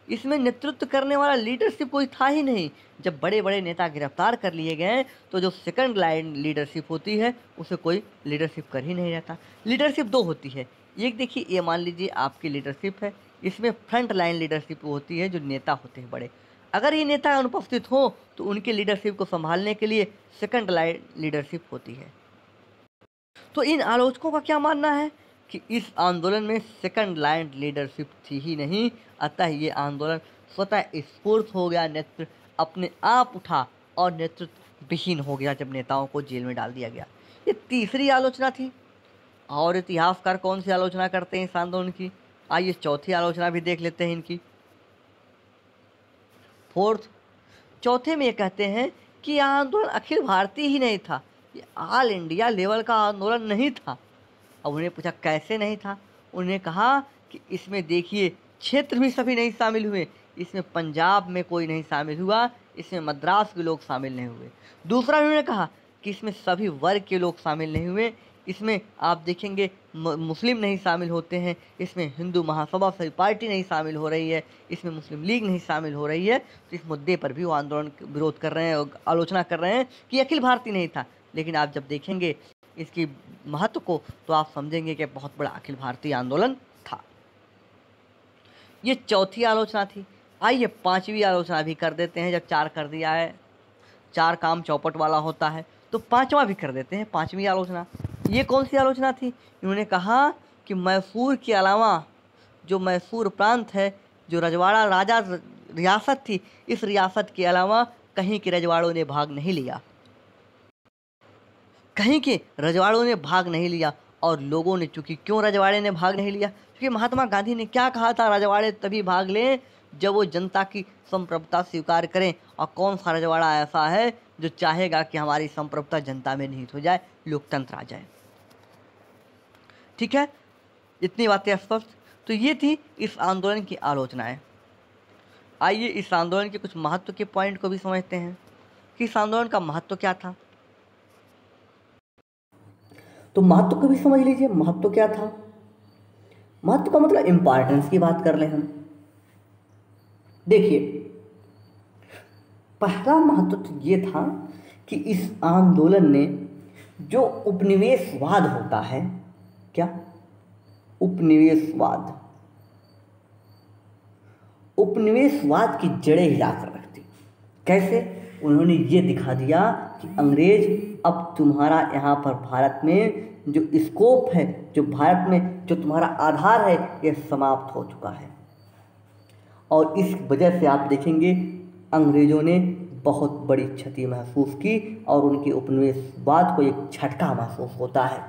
इसमें नेतृत्व करने वाला लीडरशिप कोई था ही नहीं। जब बड़े बड़े नेता गिरफ्तार कर लिए गए तो जो सेकंड लाइन लीडरशिप होती है उसे कोई लीडरशिप कर ही नहीं रहता। लीडरशिप दो होती है, एक देखिए, ये मान लीजिए आपकी लीडरशिप है, इसमें फ्रंट लाइन लीडरशिप होती है, जो नेता होते हैं बड़े। अगर ये नेता अनुपस्थित हो तो उनके लीडरशिप को संभालने के लिए सेकंड लाइन लीडरशिप होती है। तो इन आलोचकों का क्या मानना है कि इस आंदोलन में सेकंड लाइन लीडरशिप थी ही नहीं, अतः ये आंदोलन स्वतः स्फूर्त हो गया, नेतृत्व अपने आप उठा और नेतृत्व विहीन हो गया जब नेताओं को जेल में डाल दिया गया। ये तीसरी आलोचना थी। और इतिहासकार कौन सी आलोचना करते हैं इस आंदोलन की? आइए चौथी आलोचना भी देख लेते हैं इनकी। फोर्थ, चौथे में ये कहते हैं कि यह आंदोलन अखिल भारतीय ही नहीं था, ये ऑल इंडिया लेवल का आंदोलन नहीं था। अब उन्हें पूछा कैसे नहीं था? उन्हें कहा कि इसमें देखिए क्षेत्र भी सभी नहीं शामिल हुए, इसमें पंजाब में कोई नहीं शामिल हुआ, इसमें मद्रास के लोग शामिल नहीं हुए। दूसरा उन्होंने कहा कि इसमें सभी वर्ग के लोग शामिल नहीं हुए, इसमें आप देखेंगे मुस्लिम नहीं शामिल होते हैं, इसमें हिंदू महासभा सभी पार्टी नहीं शामिल हो रही है, इसमें मुस्लिम लीग नहीं शामिल हो रही है। तो इस मुद्दे पर भी वो आंदोलन विरोध कर रहे हैं और आलोचना कर रहे हैं कि अखिल भारतीय नहीं था। लेकिन आप जब देखेंगे इसकी महत्व को तो आप समझेंगे कि बहुत बड़ा अखिल भारतीय आंदोलन था। ये चौथी आलोचना थी। आइए पांचवी आलोचना भी कर देते हैं। जब चार कर दिया है, चार काम चौपट वाला होता है, तो पांचवा भी कर देते हैं, पांचवी आलोचना। ये कौन सी आलोचना थी? इन्होंने कहा कि मैसूर के अलावा जो मैसूर प्रांत है, जो रजवाड़ा राजा रियासत थी, इस रियासत के अलावा कहीं के रजवाड़ों ने भाग नहीं लिया, कहीं के रजवाड़ों ने भाग नहीं लिया। और लोगों ने, चूंकि क्यों रजवाड़े ने भाग नहीं लिया? क्योंकि महात्मा गांधी ने क्या कहा था, रजवाड़े तभी भाग लें जब वो जनता की संप्रभुता स्वीकार करें। और कौन सा रजवाड़ा ऐसा है जो चाहेगा कि हमारी संप्रभुता जनता में निहित हो जाए, लोकतंत्र आ जाए? ठीक है, इतनी बातें स्पष्ट। तो ये थी इस आंदोलन की आलोचनाएं। आइए इस आंदोलन के कुछ महत्व के पॉइंट को भी समझते हैं कि इस आंदोलन का महत्व क्या था। तो महत्व को भी समझ लीजिए, महत्व क्या था। महत्व का मतलब इंपॉर्टेंस की बात कर लें हम। देखिए, पहला महत्व तो ये था कि इस आंदोलन ने जो उपनिवेशवाद होता है, क्या उपनिवेशवाद, उपनिवेशवाद की जड़ें हिलाकर रख दी। कैसे? उन्होंने ये दिखा दिया कि अंग्रेज अब तुम्हारा यहाँ पर भारत में जो स्कोप है, जो भारत में जो तुम्हारा आधार है, ये समाप्त हो चुका है। और इस वजह से आप देखेंगे अंग्रेजों ने बहुत बड़ी क्षति महसूस की और उनके उपनिवेशवाद को एक झटका महसूस होता है।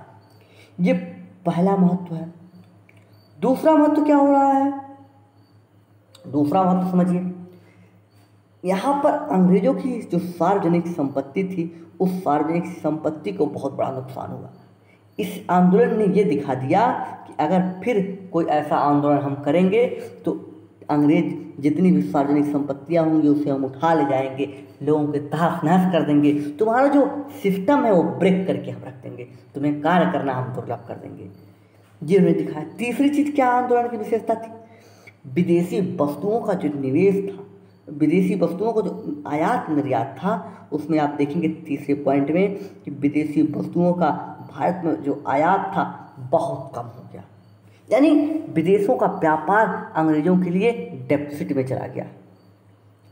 ये पहला महत्व है। दूसरा महत्व क्या हो रहा है? दूसरा महत्व समझिए, यहाँ पर अंग्रेजों की जो सार्वजनिक संपत्ति थी, उस सार्वजनिक संपत्ति को बहुत बड़ा नुकसान हुआ। इस आंदोलन ने ये दिखा दिया कि अगर फिर कोई ऐसा आंदोलन हम करेंगे तो अंग्रेज जितनी भी सार्वजनिक संपत्तियाँ होंगी उसे हम उठा ले जाएंगे, लोगों के तहस नहस कर देंगे, तुम्हारा जो सिस्टम है वो ब्रेक करके हम रख देंगे, तुम्हें कार्य करना हम दुर्लभ कर देंगे। ये उन्हें दिखाया। तीसरी चीज़ क्या आंदोलन की विशेषता थी? विदेशी वस्तुओं का जो निवेश था, विदेशी वस्तुओं का जो आयात निर्यात था, उसमें आप देखेंगे तीसरे पॉइंट में कि विदेशी वस्तुओं का भारत में जो आयात था बहुत कम हो गया। यानी विदेशों का व्यापार अंग्रेजों के लिए डेफिसिट में चला गया।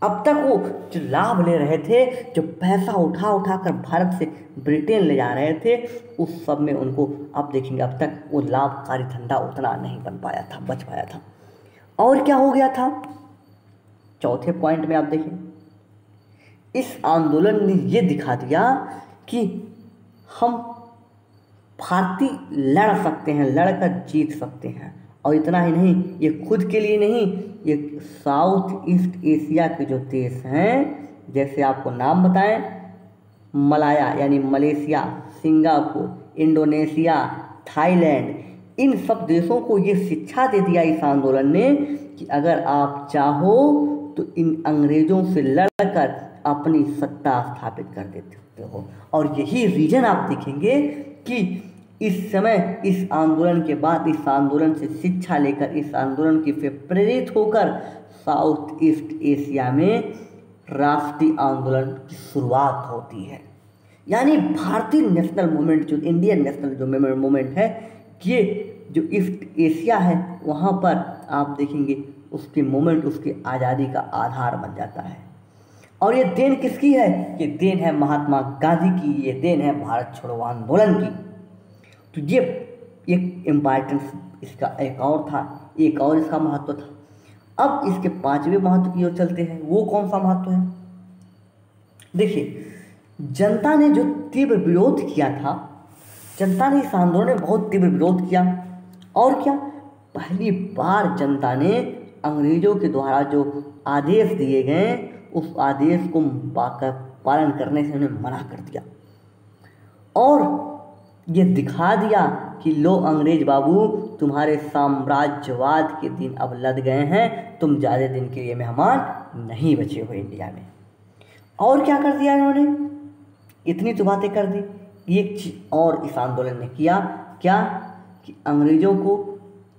अब तक वो जो लाभ ले रहे थे, जो पैसा उठा उठा कर भारत से ब्रिटेन ले जा रहे थे, उस सब में उनको अब देखेंगे अब तक वो लाभकारी धंधा उतना नहीं बन पाया था, बच पाया था। और क्या हो गया था, चौथे पॉइंट में आप देखें, इस आंदोलन ने ये दिखा दिया कि हम भारतीय लड़ सकते हैं, लड़कर जीत सकते हैं। और इतना ही नहीं, ये खुद के लिए नहीं, ये साउथ ईस्ट एशिया के जो देश हैं, जैसे आपको नाम बताएं, मलाया यानी मलेशिया, सिंगापुर, इंडोनेशिया, थाईलैंड, इन सब देशों को ये शिक्षा दे दिया इस आंदोलन ने कि अगर आप चाहो तो इन अंग्रेजों से लड़कर अपनी सत्ता स्थापित कर देते हो। और यही रीजन आप देखेंगे कि इस समय, इस आंदोलन के बाद, इस आंदोलन से शिक्षा लेकर, इस आंदोलन की से प्रेरित होकर साउथ ईस्ट एशिया में राष्ट्रीय आंदोलन की शुरुआत होती है। यानी भारतीय नेशनल मूवमेंट, जो इंडियन नेशनल जो मूवमेंट है, ये जो ईस्ट एशिया है वहाँ पर आप देखेंगे उसकी मूवमेंट, उसकी आज़ादी का आधार बन जाता है। और ये देन किसकी है? ये देन है महात्मा गांधी की, ये देन है भारत छोड़ो आंदोलन की। तो ये एक इम्पॉर्टेंस इसका एक और था, एक और इसका महत्व था। अब इसके पांचवें महत्व की ओर चलते हैं। वो कौन सा महत्व है? देखिए, जनता ने जो तीव्र विरोध किया था, जनता ने इस आंदोलन में बहुत तीव्र विरोध किया। और क्या, पहली बार जनता ने अंग्रेजों के द्वारा जो आदेश दिए गए, उस आदेश को पालन करने से उन्हें मना कर दिया और ये दिखा दिया कि लो अंग्रेज बाबू, तुम्हारे साम्राज्यवाद के दिन अब लद गए हैं, तुम ज़्यादा दिन के लिए मेहमान नहीं बचे हो इंडिया में। और क्या कर दिया इन्होंने? इतनी तो बातें कर दी। एक चीज़ और इस आंदोलन ने किया, क्या कि अंग्रेजों को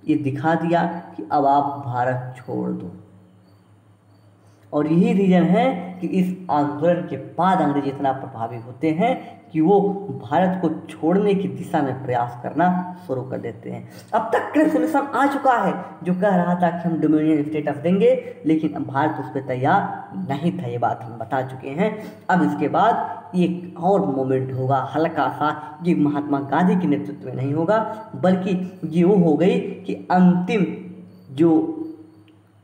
ये दिखा दिया कि अब आप भारत छोड़ दो। और यही रीज़न है कि इस आंदोलन के बाद अंग्रेज इतना प्रभावी होते हैं कि वो भारत को छोड़ने की दिशा में प्रयास करना शुरू कर देते हैं। अब तक का सोल्यूशन आ चुका है जो कह रहा था कि हम डोमिनियन स्टेटस देंगे, लेकिन भारत उस पर तैयार नहीं था, ये बात हम बता चुके हैं। अब इसके बाद एक और मोमेंट होगा हल्का सा, ये महात्मा गांधी के नेतृत्व में नहीं होगा, बल्कि ये वो हो गई कि अंतिम जो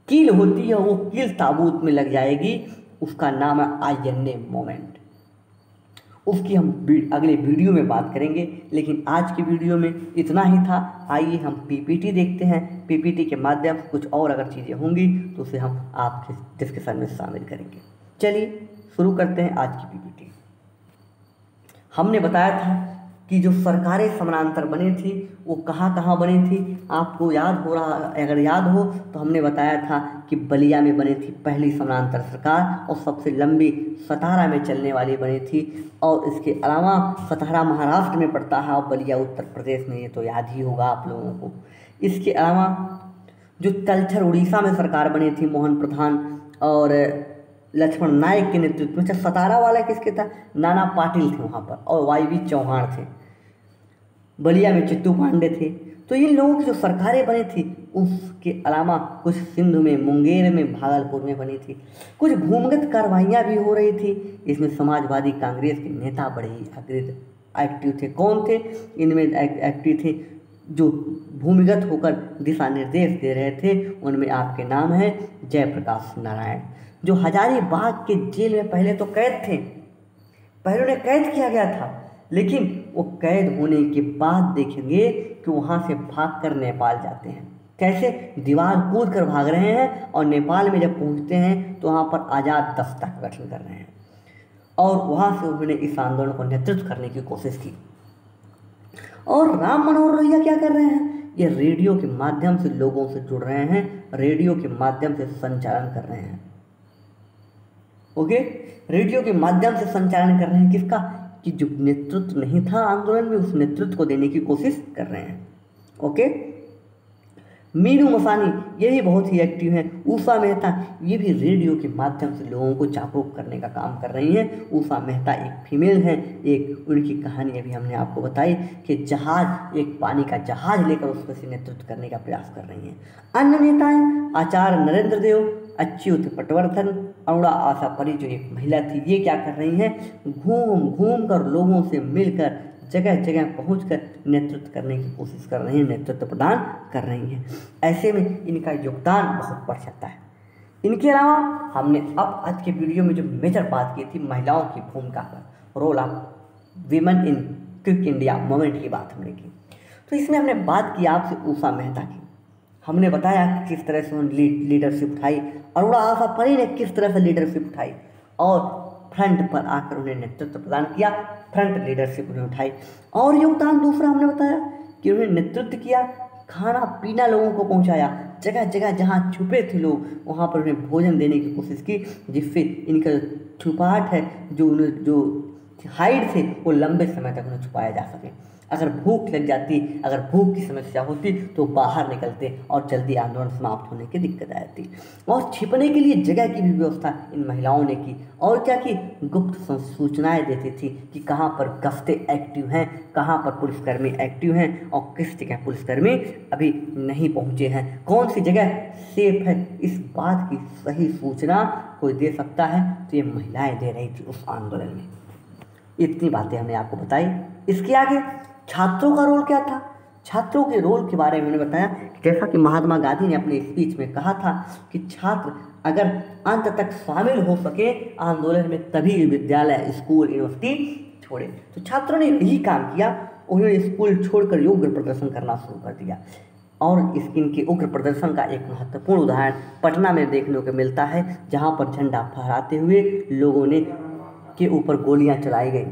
कील होती है वो कील ताबूत में लग जाएगी, उसका नाम है INA मोमेंट। उसकी हम अगले वीडियो में बात करेंगे, लेकिन आज की वीडियो में इतना ही था। आइए हम PPT देखते हैं। PPT के माध्यम से कुछ और अगर चीज़ें होंगी तो उसे हम आपके डिस्कशन में शामिल करेंगे। चलिए शुरू करते हैं आज की PPT। हमने बताया था कि जो सरकारें समानांतर बनी थी वो कहाँ कहाँ बनी थी, आपको याद हो रहा, अगर याद हो तो हमने बताया था कि बलिया में बनी थी पहली समानांतर सरकार, और सबसे लंबी सतारा में चलने वाली बनी थी। और इसके अलावा सतारा महाराष्ट्र में पड़ता है और बलिया उत्तर प्रदेश में, ये तो याद ही होगा आप लोगों को। इसके अलावा जो तलछर उड़ीसा में सरकार बनी थी मोहन प्रधान और लक्ष्मण नायक के नेतृत्व में। सतारा वाला किसके था? नाना पाटिल थे वहाँ पर, और YV चौहान थे। बलिया में चित्तू पांडे थे। तो इन लोगों की जो सरकारें बनी थी, उसके अलावा कुछ सिंध में, मुंगेर में, भागलपुर में बनी थी। कुछ भूमिगत कार्रवाइयाँ भी हो रही थी। इसमें समाजवादी कांग्रेस के नेता बड़े ही एक्टिव थे। कौन थे इनमें एक्टिव थे? जो भूमिगत होकर दिशा निर्देश दे रहे थे, उनमें आपके नाम है जयप्रकाश नारायण, जो हजारीबाग के जेल में पहले तो कैद थे, पहले उन्हें कैद किया गया था, लेकिन वो कैद होने के बाद देखेंगे कि वहाँ से भागकर नेपाल जाते हैं। कैसे? दीवार कूद कर भाग रहे हैं और नेपाल में जब पहुँचते हैं तो वहाँ पर आज़ाद दस्ता का गठन कर रहे हैं, और वहाँ से उन्होंने इस आंदोलन को नेतृत्व करने की कोशिश की। और राम मनोहर लोहिया क्या कर रहे हैं? ये रेडियो के माध्यम से लोगों से जुड़ रहे हैं, रेडियो के माध्यम से संचालन कर रहे हैं। ओके, रेडियो के माध्यम से संचालन कर रहे हैं। किसका? कि जो नेतृत्व नहीं था आंदोलन में, उस नेतृत्व को देने की कोशिश कर रहे हैं। ओके, मीनू मसानी ये भी बहुत ही एक्टिव हैं। उषा मेहता ये भी रेडियो के माध्यम से लोगों को जागरूक करने का काम कर रही हैं। उषा मेहता एक फीमेल हैं। एक उनकी कहानी अभी हमने आपको बताई कि जहाज, एक पानी का जहाज लेकर उसको से नेतृत्व करने का प्रयास कर रही हैं। अन्य नेताएं आचार्य नरेंद्र देव, अच्युत पटवर्धन, अरुणा आशा परी जो एक महिला थी, ये क्या कर रही हैं, घूम घूम कर लोगों से मिलकर जगह जगह पहुंचकर नेतृत्व करने की कोशिश कर रही हैं, नेतृत्व प्रदान कर रही हैं। ऐसे में इनका योगदान बहुत बढ़ जाता है। इनके अलावा हमने अब आज के वीडियो में जो मेजर बात की थी महिलाओं की भूमिका पर, role of women in Quit India movement की बात हमने की। तो इसमें हमने बात की आपसे उषा मेहता की, हमने बताया कि किस तरह से उन्होंने लीडरशिप उठाई, अरुणा आशा परी ने किस तरह से लीडरशिप उठाई और फ्रंट पर आकर उन्हें नेतृत्व प्रदान किया, फ्रंट लीडरशिप उन्हें उठाई। और योगदान दूसरा हमने बताया कि उन्हें नेतृत्व किया, खाना पीना लोगों को पहुंचाया, जगह जगह जहां छुपे थे लोग वहां पर उन्हें भोजन देने की कोशिश की, जिससे इनका जो छुपाहट है, जो हाइड थे, वो लंबे समय तक उन्हें छुपाया जा सके। अगर भूख लग जाती, अगर भूख की समस्या होती तो बाहर निकलते और जल्दी आंदोलन समाप्त होने की दिक्कत आ जाती। और छिपने के लिए जगह की भी व्यवस्था इन महिलाओं ने की। और क्या की, गुप्त सूचनाएं देती थी कि कहाँ पर गश्ते एक्टिव हैं, कहाँ पर पुलिसकर्मी एक्टिव हैं और किस जगह पुलिसकर्मी अभी नहीं पहुँचे हैं, कौन सी जगह सेफ है। इस बात की सही सूचना कोई दे सकता है तो ये महिलाएँ दे रही थी उस आंदोलन में। इतनी बातें हमने आपको बताई। इसके आगे छात्रों का रोल क्या था, छात्रों के रोल के बारे में मैंने बताया कि जैसा कि महात्मा गांधी ने अपने स्पीच में कहा था कि छात्र अगर अंत तक शामिल हो सके आंदोलन में तभी विद्यालय, स्कूल, यूनिवर्सिटी छोड़े। तो छात्रों ने यही काम किया, उन्होंने स्कूल छोड़कर उग्र प्रदर्शन करना शुरू कर दिया। और इनके उग्र प्रदर्शन का एक महत्वपूर्ण उदाहरण पटना में देखने को मिलता है, जहाँ पर झंडा फहराते हुए लोगों ने के ऊपर गोलियां चलाई गई।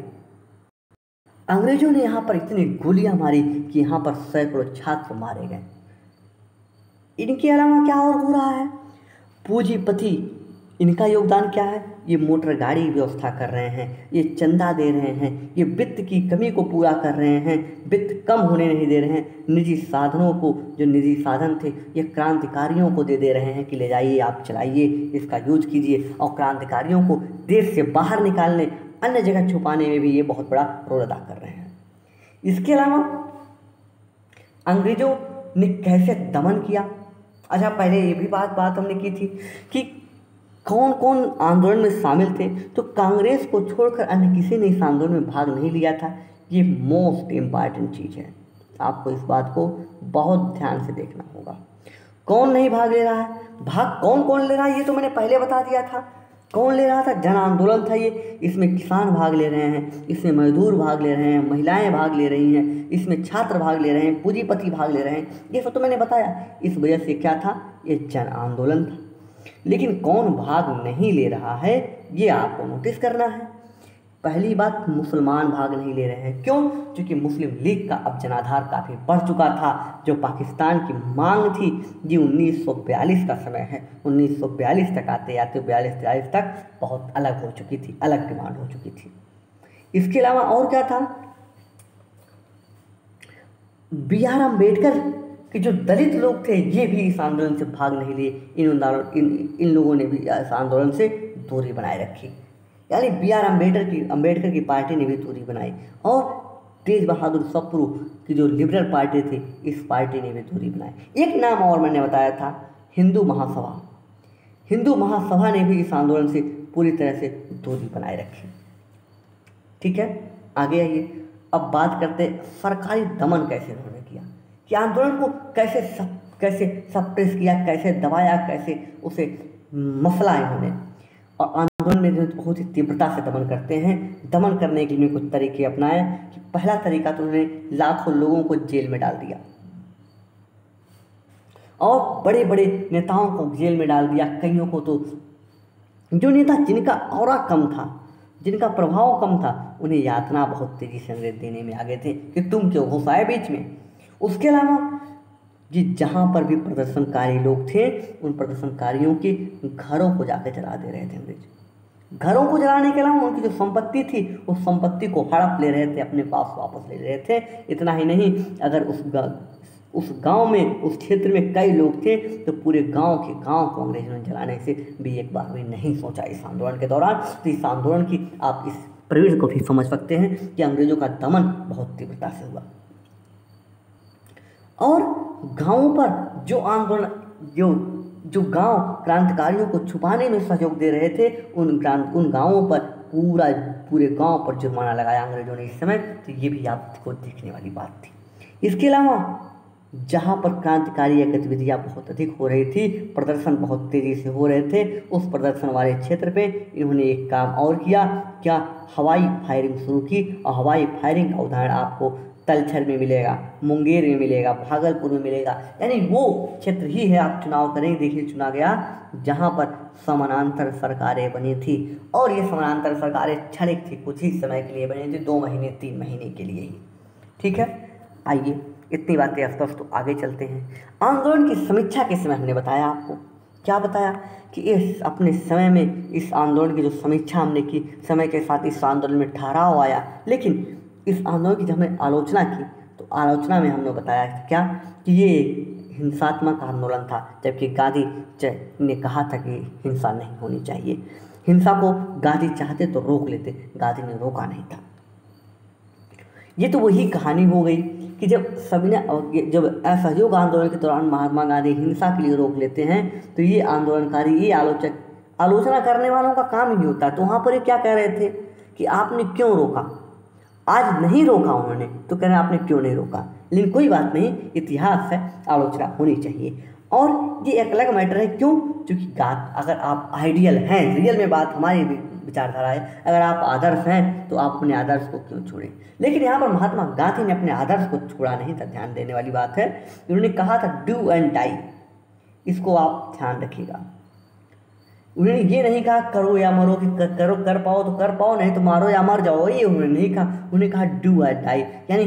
अंग्रेजों ने यहाँ पर इतनी गोलियां मारी कि यहाँ पर सैकड़ों छात्र मारे गए। इनके अलावा क्या और हो रहा है, पूंजीपति, इनका योगदान क्या है, ये मोटर गाड़ी व्यवस्था कर रहे हैं, ये चंदा दे रहे हैं, ये वित्त की कमी को पूरा कर रहे हैं, वित्त कम होने नहीं दे रहे हैं। निजी साधनों को, जो निजी साधन थे, ये क्रांतिकारियों को दे रहे हैं कि ले जाइए, आप चलाइए, इसका यूज कीजिए। और क्रांतिकारियों को देश से बाहर निकालने, अन्य जगह छुपाने में भी ये बहुत बड़ा रोल अदा कर रहे हैं। इसके अलावा अंग्रेजों ने कैसे दमन किया। अच्छा, पहले ये भी बात हमने की थी कि कौन कौन आंदोलन में शामिल थे, तो कांग्रेस को छोड़कर अन्य किसी ने इस आंदोलन में भाग नहीं लिया था। ये मोस्ट इम्पॉर्टेंट चीज़ है, आपको इस बात को बहुत ध्यान से देखना होगा। कौन नहीं भाग ले रहा है, भाग कौन कौन ले रहा है ये तो मैंने पहले बता दिया था। कौन ले रहा था, जन आंदोलन था ये, इसमें किसान भाग ले रहे हैं, इसमें मजदूर भाग ले रहे हैं, महिलाएं भाग ले रही हैं, इसमें छात्र भाग ले रहे हैं, पूंजीपति भाग ले रहे हैं, ये सब तो मैंने बताया। इस वजह से क्या था, ये जन आंदोलन था। लेकिन कौन भाग नहीं ले रहा है ये आपको नोटिस करना है। पहली बात, मुसलमान भाग नहीं ले रहे हैं। क्यों? क्योंकि मुस्लिम लीग का अब जनाधार काफ़ी बढ़ चुका था। जो पाकिस्तान की मांग थी ये 1942 का समय है, 1942 तक आते आते 42-43 तक बहुत अलग हो चुकी थी, अलग डिमांड हो चुकी थी। इसके अलावा और क्या था, B.R. अम्बेडकर कि जो दलित लोग थे ये भी इस आंदोलन से भाग नहीं लिए। इन लोगों ने भी इस आंदोलन से दूरी बनाए रखी, यानी B.R. अम्बेडकर की पार्टी ने भी दूरी बनाई। और तेज बहादुर सप्रू की जो लिबरल पार्टी थी, इस पार्टी ने भी दूरी बनाई। एक नाम और मैंने बताया था, हिंदू महासभा। हिंदू महासभा ने भी इस आंदोलन से पूरी तरह से दूरी बनाए रखी। ठीक है, आगे आइए। अब बात करते सरकारी दमन कैसे उन्होंने किया, कि आंदोलन को कैसे सप्रेस किया, कैसे दबाया, कैसे उसे मसला इन्होंने। और आंदोलन में बहुत ही तीव्रता से दमन करते हैं। दमन करने के लिए कुछ तरीके अपनाए कि पहला तरीका तो उन्होंने लाखों लोगों को जेल में डाल दिया और बड़े बड़े नेताओं को जेल में डाल दिया। कईयों को तो, जो नेता जिनका ऑरा कम था, जिनका प्रभाव कम था, उन्हें यातना बहुत तेजी से अंग्रेज देने में आगे थे कि तुम क्यों घुस आए बीच में। उसके अलावा जी जहाँ पर भी प्रदर्शनकारी लोग थे, उन प्रदर्शनकारियों के घरों को जाकर जला दे रहे थे अंग्रेज। घरों को जलाने के अलावा उनकी जो संपत्ति थी, उस संपत्ति को हड़प ले रहे थे, अपने पास वापस ले रहे थे। इतना ही नहीं, अगर उस गांव में, उस क्षेत्र में कई लोग थे, तो पूरे गांव के गांव को अंग्रेजों ने जलाने से भी एक बार भी नहीं सोचा इस आंदोलन के दौरान। तो इस आंदोलन की आप इस प्रवृत्ति को भी समझ सकते हैं कि अंग्रेजों का दमन बहुत तीव्रता से हुआ। और गांवों पर जो आंदोलन, जो गांव क्रांतिकारियों को छुपाने में सहयोग दे रहे थे, उन गांवों पर पूरे गांव पर जुर्माना लगाया अंग्रेजों ने इस समय। तो ये भी आपको देखने वाली बात थी। इसके अलावा जहाँ पर क्रांतिकारी गतिविधियाँ बहुत अधिक हो रही थी, प्रदर्शन बहुत तेज़ी से हो रहे थे, उस प्रदर्शन वाले क्षेत्र पे इन्होंने एक काम और किया, क्या, हवाई फायरिंग शुरू की। और हवाई फायरिंग का उदाहरण आपको तलछर में मिलेगा, मुंगेर में मिलेगा, भागलपुर में मिलेगा। यानी वो क्षेत्र ही है, आप चुनाव करेंगे, देखिए चुना गया जहाँ पर समानांतर सरकारें बनी थी। और ये समानांतर सरकारें क्षणिक थी, कुछ ही समय के लिए बनी थी, 2 महीने 3 महीने के लिए ही। ठीक है, आइए इतनी बातें स्पष्ट, तो आगे चलते हैं। आंदोलन की समीक्षा के समय हमने बताया आपको, क्या बताया कि इस अपने समय में इस आंदोलन की जो समीक्षा हमने की, समय के साथ इस आंदोलन में ठहराव आया। लेकिन इस आंदोलन की जब हमने आलोचना की, तो आलोचना में हमने बताया क्या कि ये हिंसात्मक आंदोलन था, जबकि गांधी ने कहा था कि हिंसा नहीं होनी चाहिए। हिंसा को गांधी चाहते तो रोक लेते, गांधी ने रोका नहीं था। ये तो वही कहानी हो गई कि जब जब असहयोग आंदोलन के दौरान महात्मा गांधी हिंसा के लिए रोक लेते हैं, तो ये आंदोलनकारी, ये आलोचना करने वालों का काम ही होता है। तो वहाँ पर ये क्या कह रहे थे कि आपने क्यों रोका, आज नहीं रोका उन्होंने, तो कह रहे हैं आपने क्यों नहीं रोका। लेकिन कोई बात नहीं, इतिहास है, आलोचना होनी चाहिए। और ये एक अलग मैटर है, क्यों, क्योंकि अगर आप आइडियल हैं, रियल में बात हमारी विचारधारा है, अगर आप आदर्श हैं तो आप अपने आदर्श को क्यों छोड़ें। लेकिन यहाँ पर महात्मा गांधी ने अपने आदर्श को छोड़ा नहीं था, ध्यान देने वाली बात है। उन्होंने कहा था डू एंड डाई, इसको आप ध्यान रखिएगा। उन्होंने ये नहीं कहा करो या मरो, कि करो, कर पाओ तो कर पाओ, नहीं तो मारो या मर जाओ, ये उन्होंने नहीं कहा। उन्होंने कहा डू एंड डाई, यानी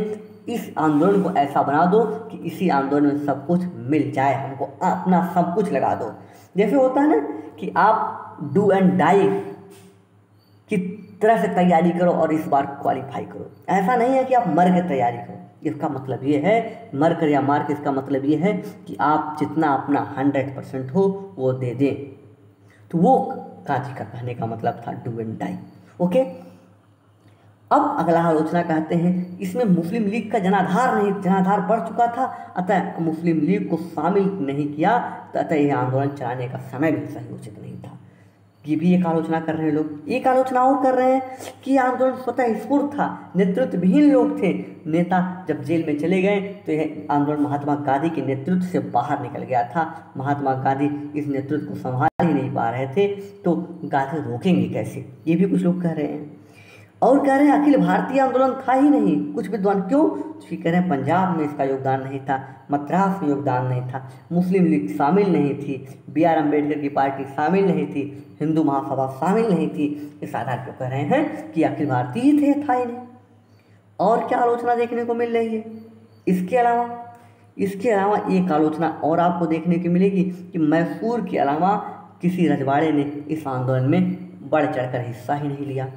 इस आंदोलन को ऐसा बना दो कि इसी आंदोलन में सब कुछ मिल जाए, हमको अपना सब कुछ लगा दो। जैसे होता है ना कि आप डू एंड डाई की तरह से तैयारी करो और इस बार क्वालिफाई करो। ऐसा नहीं है कि आप मर के तैयारी करो, इसका मतलब ये है, मर कर या मार के, इसका मतलब ये है कि आप जितना अपना 100% हो वो दे दें। तो वो गांधी का कहने का मतलब था डू एंड डाई। ओके, अब अगला आलोचना कहते हैं, इसमें मुस्लिम लीग का जनाधार बढ़ चुका था, अतः मुस्लिम लीग को शामिल नहीं किया, तो अतः यह आंदोलन चलाने का समय भी सही उचित नहीं था। ये भी एक आलोचना कर रहे हैं लोग। एक आलोचना और कर रहे हैं कि आंदोलन स्वतः स्फूर्त था, नेतृत्वविहीन लोग थे। नेता जब जेल में चले गए तो यह आंदोलन महात्मा गांधी के नेतृत्व से बाहर निकल गया था। महात्मा गांधी इस नेतृत्व को संभाल ही नहीं पा रहे थे, तो गांधी रोकेंगे कैसे, ये भी कुछ लोग कह रहे हैं। और कह रहे हैं अखिल भारतीय आंदोलन था ही नहीं, कुछ विद्वान, क्यों, कह रहे हैं पंजाब में इसका योगदान नहीं था, मद्रास में योगदान नहीं था, मुस्लिम लीग शामिल नहीं थी, BR अम्बेडकर की पार्टी शामिल नहीं थी, हिंदू महासभा शामिल नहीं थी। इस आधार पर कह रहे हैं कि अखिल भारतीय ही थे, था ही नहीं। और क्या आलोचना देखने को मिल रही है इसके अलावा एक आलोचना और आपको देखने को मिलेगी कि मैसूर के अलावा किसी रजवाड़े ने इस आंदोलन में बढ़ चढ़कर हिस्सा ही नहीं लिया।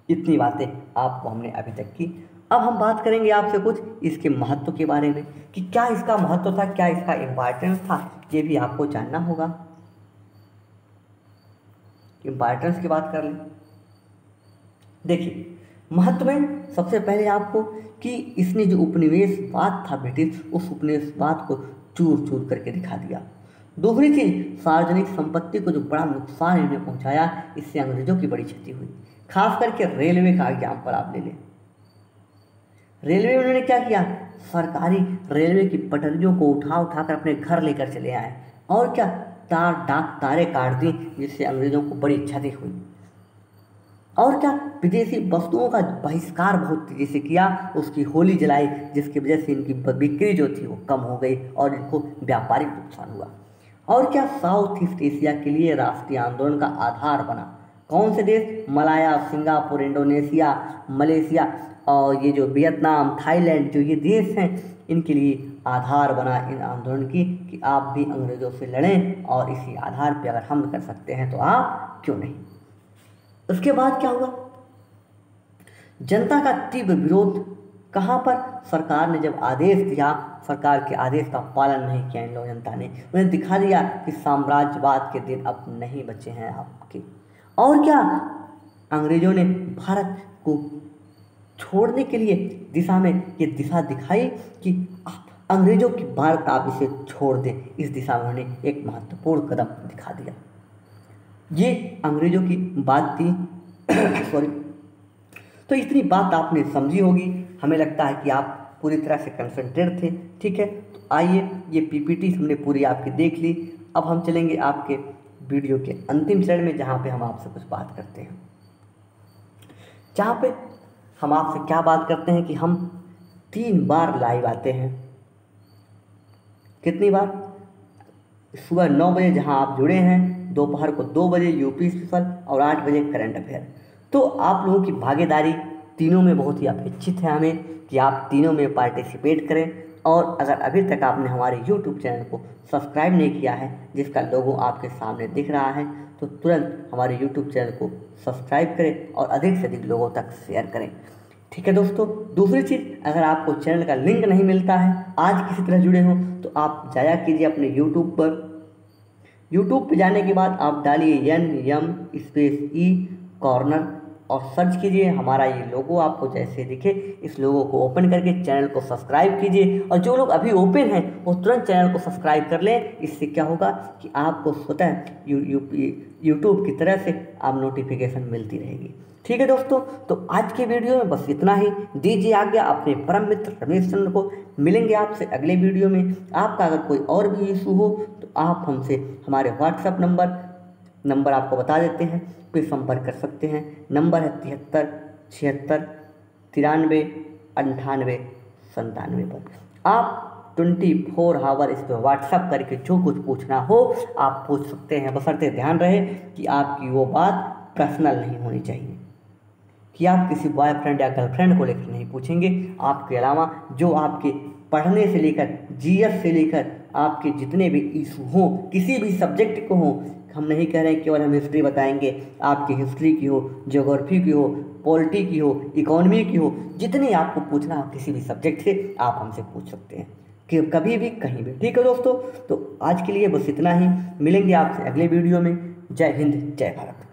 इतनी बातें आपको हमने अभी तक की। अब हम बात करेंगे आपसे कुछ इसके महत्व के बारे में, कि क्या इसका महत्व था, क्या इसका इम्पॉर्टेंस था, ये भी आपको जानना होगा। इम्पॉर्टेंस की बात कर लें। देखिए, महत्व में सबसे पहले आपको कि इसने जो उपनिवेशवाद था ब्रिटिश, उस उपनिवेशवाद को चूर चूर करके दिखा दिया। दूसरी चीज, सार्वजनिक संपत्ति को जो बड़ा नुकसान इन्हें पहुंचाया, इससे अंग्रेजों की बड़ी क्षति हुई। खास करके रेलवे का एग्जाम्पल आप ले लें। रेलवे में उन्होंने क्या किया, सरकारी रेलवे की पटरियों को उठा कर अपने घर लेकर चले आए, और क्या, डाक तारे काट दी, जिससे अंग्रेजों को बड़ी क्षति हुई। और क्या, विदेशी वस्तुओं का बहिष्कार बहुत तेजी से किया, उसकी होली जलाई, जिसकी वजह से इनकी बिक्री जो थी वो कम हो गई और इनको व्यापारिक नुकसान हुआ। और क्या, साउथ ईस्ट एशिया के लिए राष्ट्रीय आंदोलन का आधार बना। कौन से देश, मलाया, सिंगापुर, इंडोनेशिया, मलेशिया और ये जो वियतनाम, थाईलैंड, जो ये देश हैं, इनके लिए आधार बना इन आंदोलन की, कि आप भी अंग्रेजों से लड़ें, और इसी आधार पर अगर हम कर सकते हैं तो आप क्यों नहीं। उसके बाद क्या हुआ, जनता का तीव्र विरोध कहाँ पर सरकार ने जब आदेश दिया, सरकार के आदेश का पालन नहीं किया इन लोग जनता ने, उन्हें दिखा दिया कि साम्राज्यवाद के दिन अब नहीं बचे हैं आपके। और क्या, अंग्रेजों ने भारत को छोड़ने के लिए दिशा में ये दिशा दिखाई कि अंग्रेजों की भारत आप इसे छोड़ दें, इस दिशा में उन्होंने एक महत्वपूर्ण कदम दिखा दिया। ये अंग्रेजों की बात थी सॉरी। तो इतनी बात आपने समझी होगी, हमें लगता है कि आप पूरी तरह से कंसंट्रेट थे। ठीक है, तो आइए, ये पीपीटी हमने पूरी आपकी देख ली। अब हम चलेंगे आपके वीडियो के अंतिम चरण में, जहाँ पे हम आपसे कुछ बात करते हैं, जहाँ पे हम आपसे क्या बात करते हैं कि हम 3 बार लाइव आते हैं। कितनी बार? सुबह 9 बजे जहाँ आप जुड़े हैं, दोपहर को 2 बजे यूपी स्पेशल और 8 बजे करंट अफेयर। तो आप लोगों की भागीदारी तीनों में बहुत ही अपेक्षित है हमें कि आप तीनों में पार्टिसिपेट करें। और अगर अभी तक आपने हमारे YouTube चैनल को सब्सक्राइब नहीं किया है, जिसका लोगो आपके सामने दिख रहा है, तो तुरंत हमारे YouTube चैनल को सब्सक्राइब करें और अधिक से अधिक लोगों तक शेयर करें। ठीक है दोस्तों, दूसरी चीज़, अगर आपको चैनल का लिंक नहीं मिलता है, आज किसी तरह जुड़े हों, तो आप जाया कीजिए अपने YouTube पर। YouTube पे जाने के बाद आप डालिए NM कॉर्नर और सर्च कीजिए। हमारा ये लोगो आपको जैसे दिखे, इस लोगो को ओपन करके चैनल को सब्सक्राइब कीजिए। और जो लोग अभी ओपन हैं वो तुरंत चैनल को सब्सक्राइब कर लें। इससे क्या होगा कि आपको स्वतः यूट्यूब की तरह से आप नोटिफिकेशन मिलती रहेगी। ठीक है दोस्तों, तो आज के वीडियो में बस इतना ही। दीजिए आज्ञा अपने परम मित्र रमेश चंद्र को। मिलेंगे आपसे अगले वीडियो में। आपका अगर कोई और भी इशू हो तो आप हमसे हमारे व्हाट्सएप नंबर आपको बता देते हैं, पे संपर्क कर सकते हैं। नंबर है 73 76 93 98 97 पर। आप 24 आवर इस पर व्हाट्सएप करके जो कुछ पूछना हो आप पूछ सकते हैं, बशर्ते ध्यान रहे कि आपकी वो बात पर्सनल नहीं होनी चाहिए, कि आप किसी बॉयफ्रेंड या गर्लफ्रेंड को लेकर नहीं पूछेंगे। आपके अलावा जो आपके पढ़ने से लेकर जीएस से लेकर आपके जितने भी इशू हों, किसी भी सब्जेक्ट को हों, हम नहीं कह रहे हैं केवल हम हिस्ट्री बताएंगे, आपकी हिस्ट्री की हो, ज्योग्राफी की हो, पॉलिटी की हो, इकोनॉमी की हो, जितनी आपको पूछना हो किसी भी सब्जेक्ट से आप हमसे पूछ सकते हैं, कि कभी भी कहीं भी। ठीक है दोस्तों, तो आज के लिए बस इतना ही। मिलेंगे आपसे अगले वीडियो में। जय हिंद, जय भारत।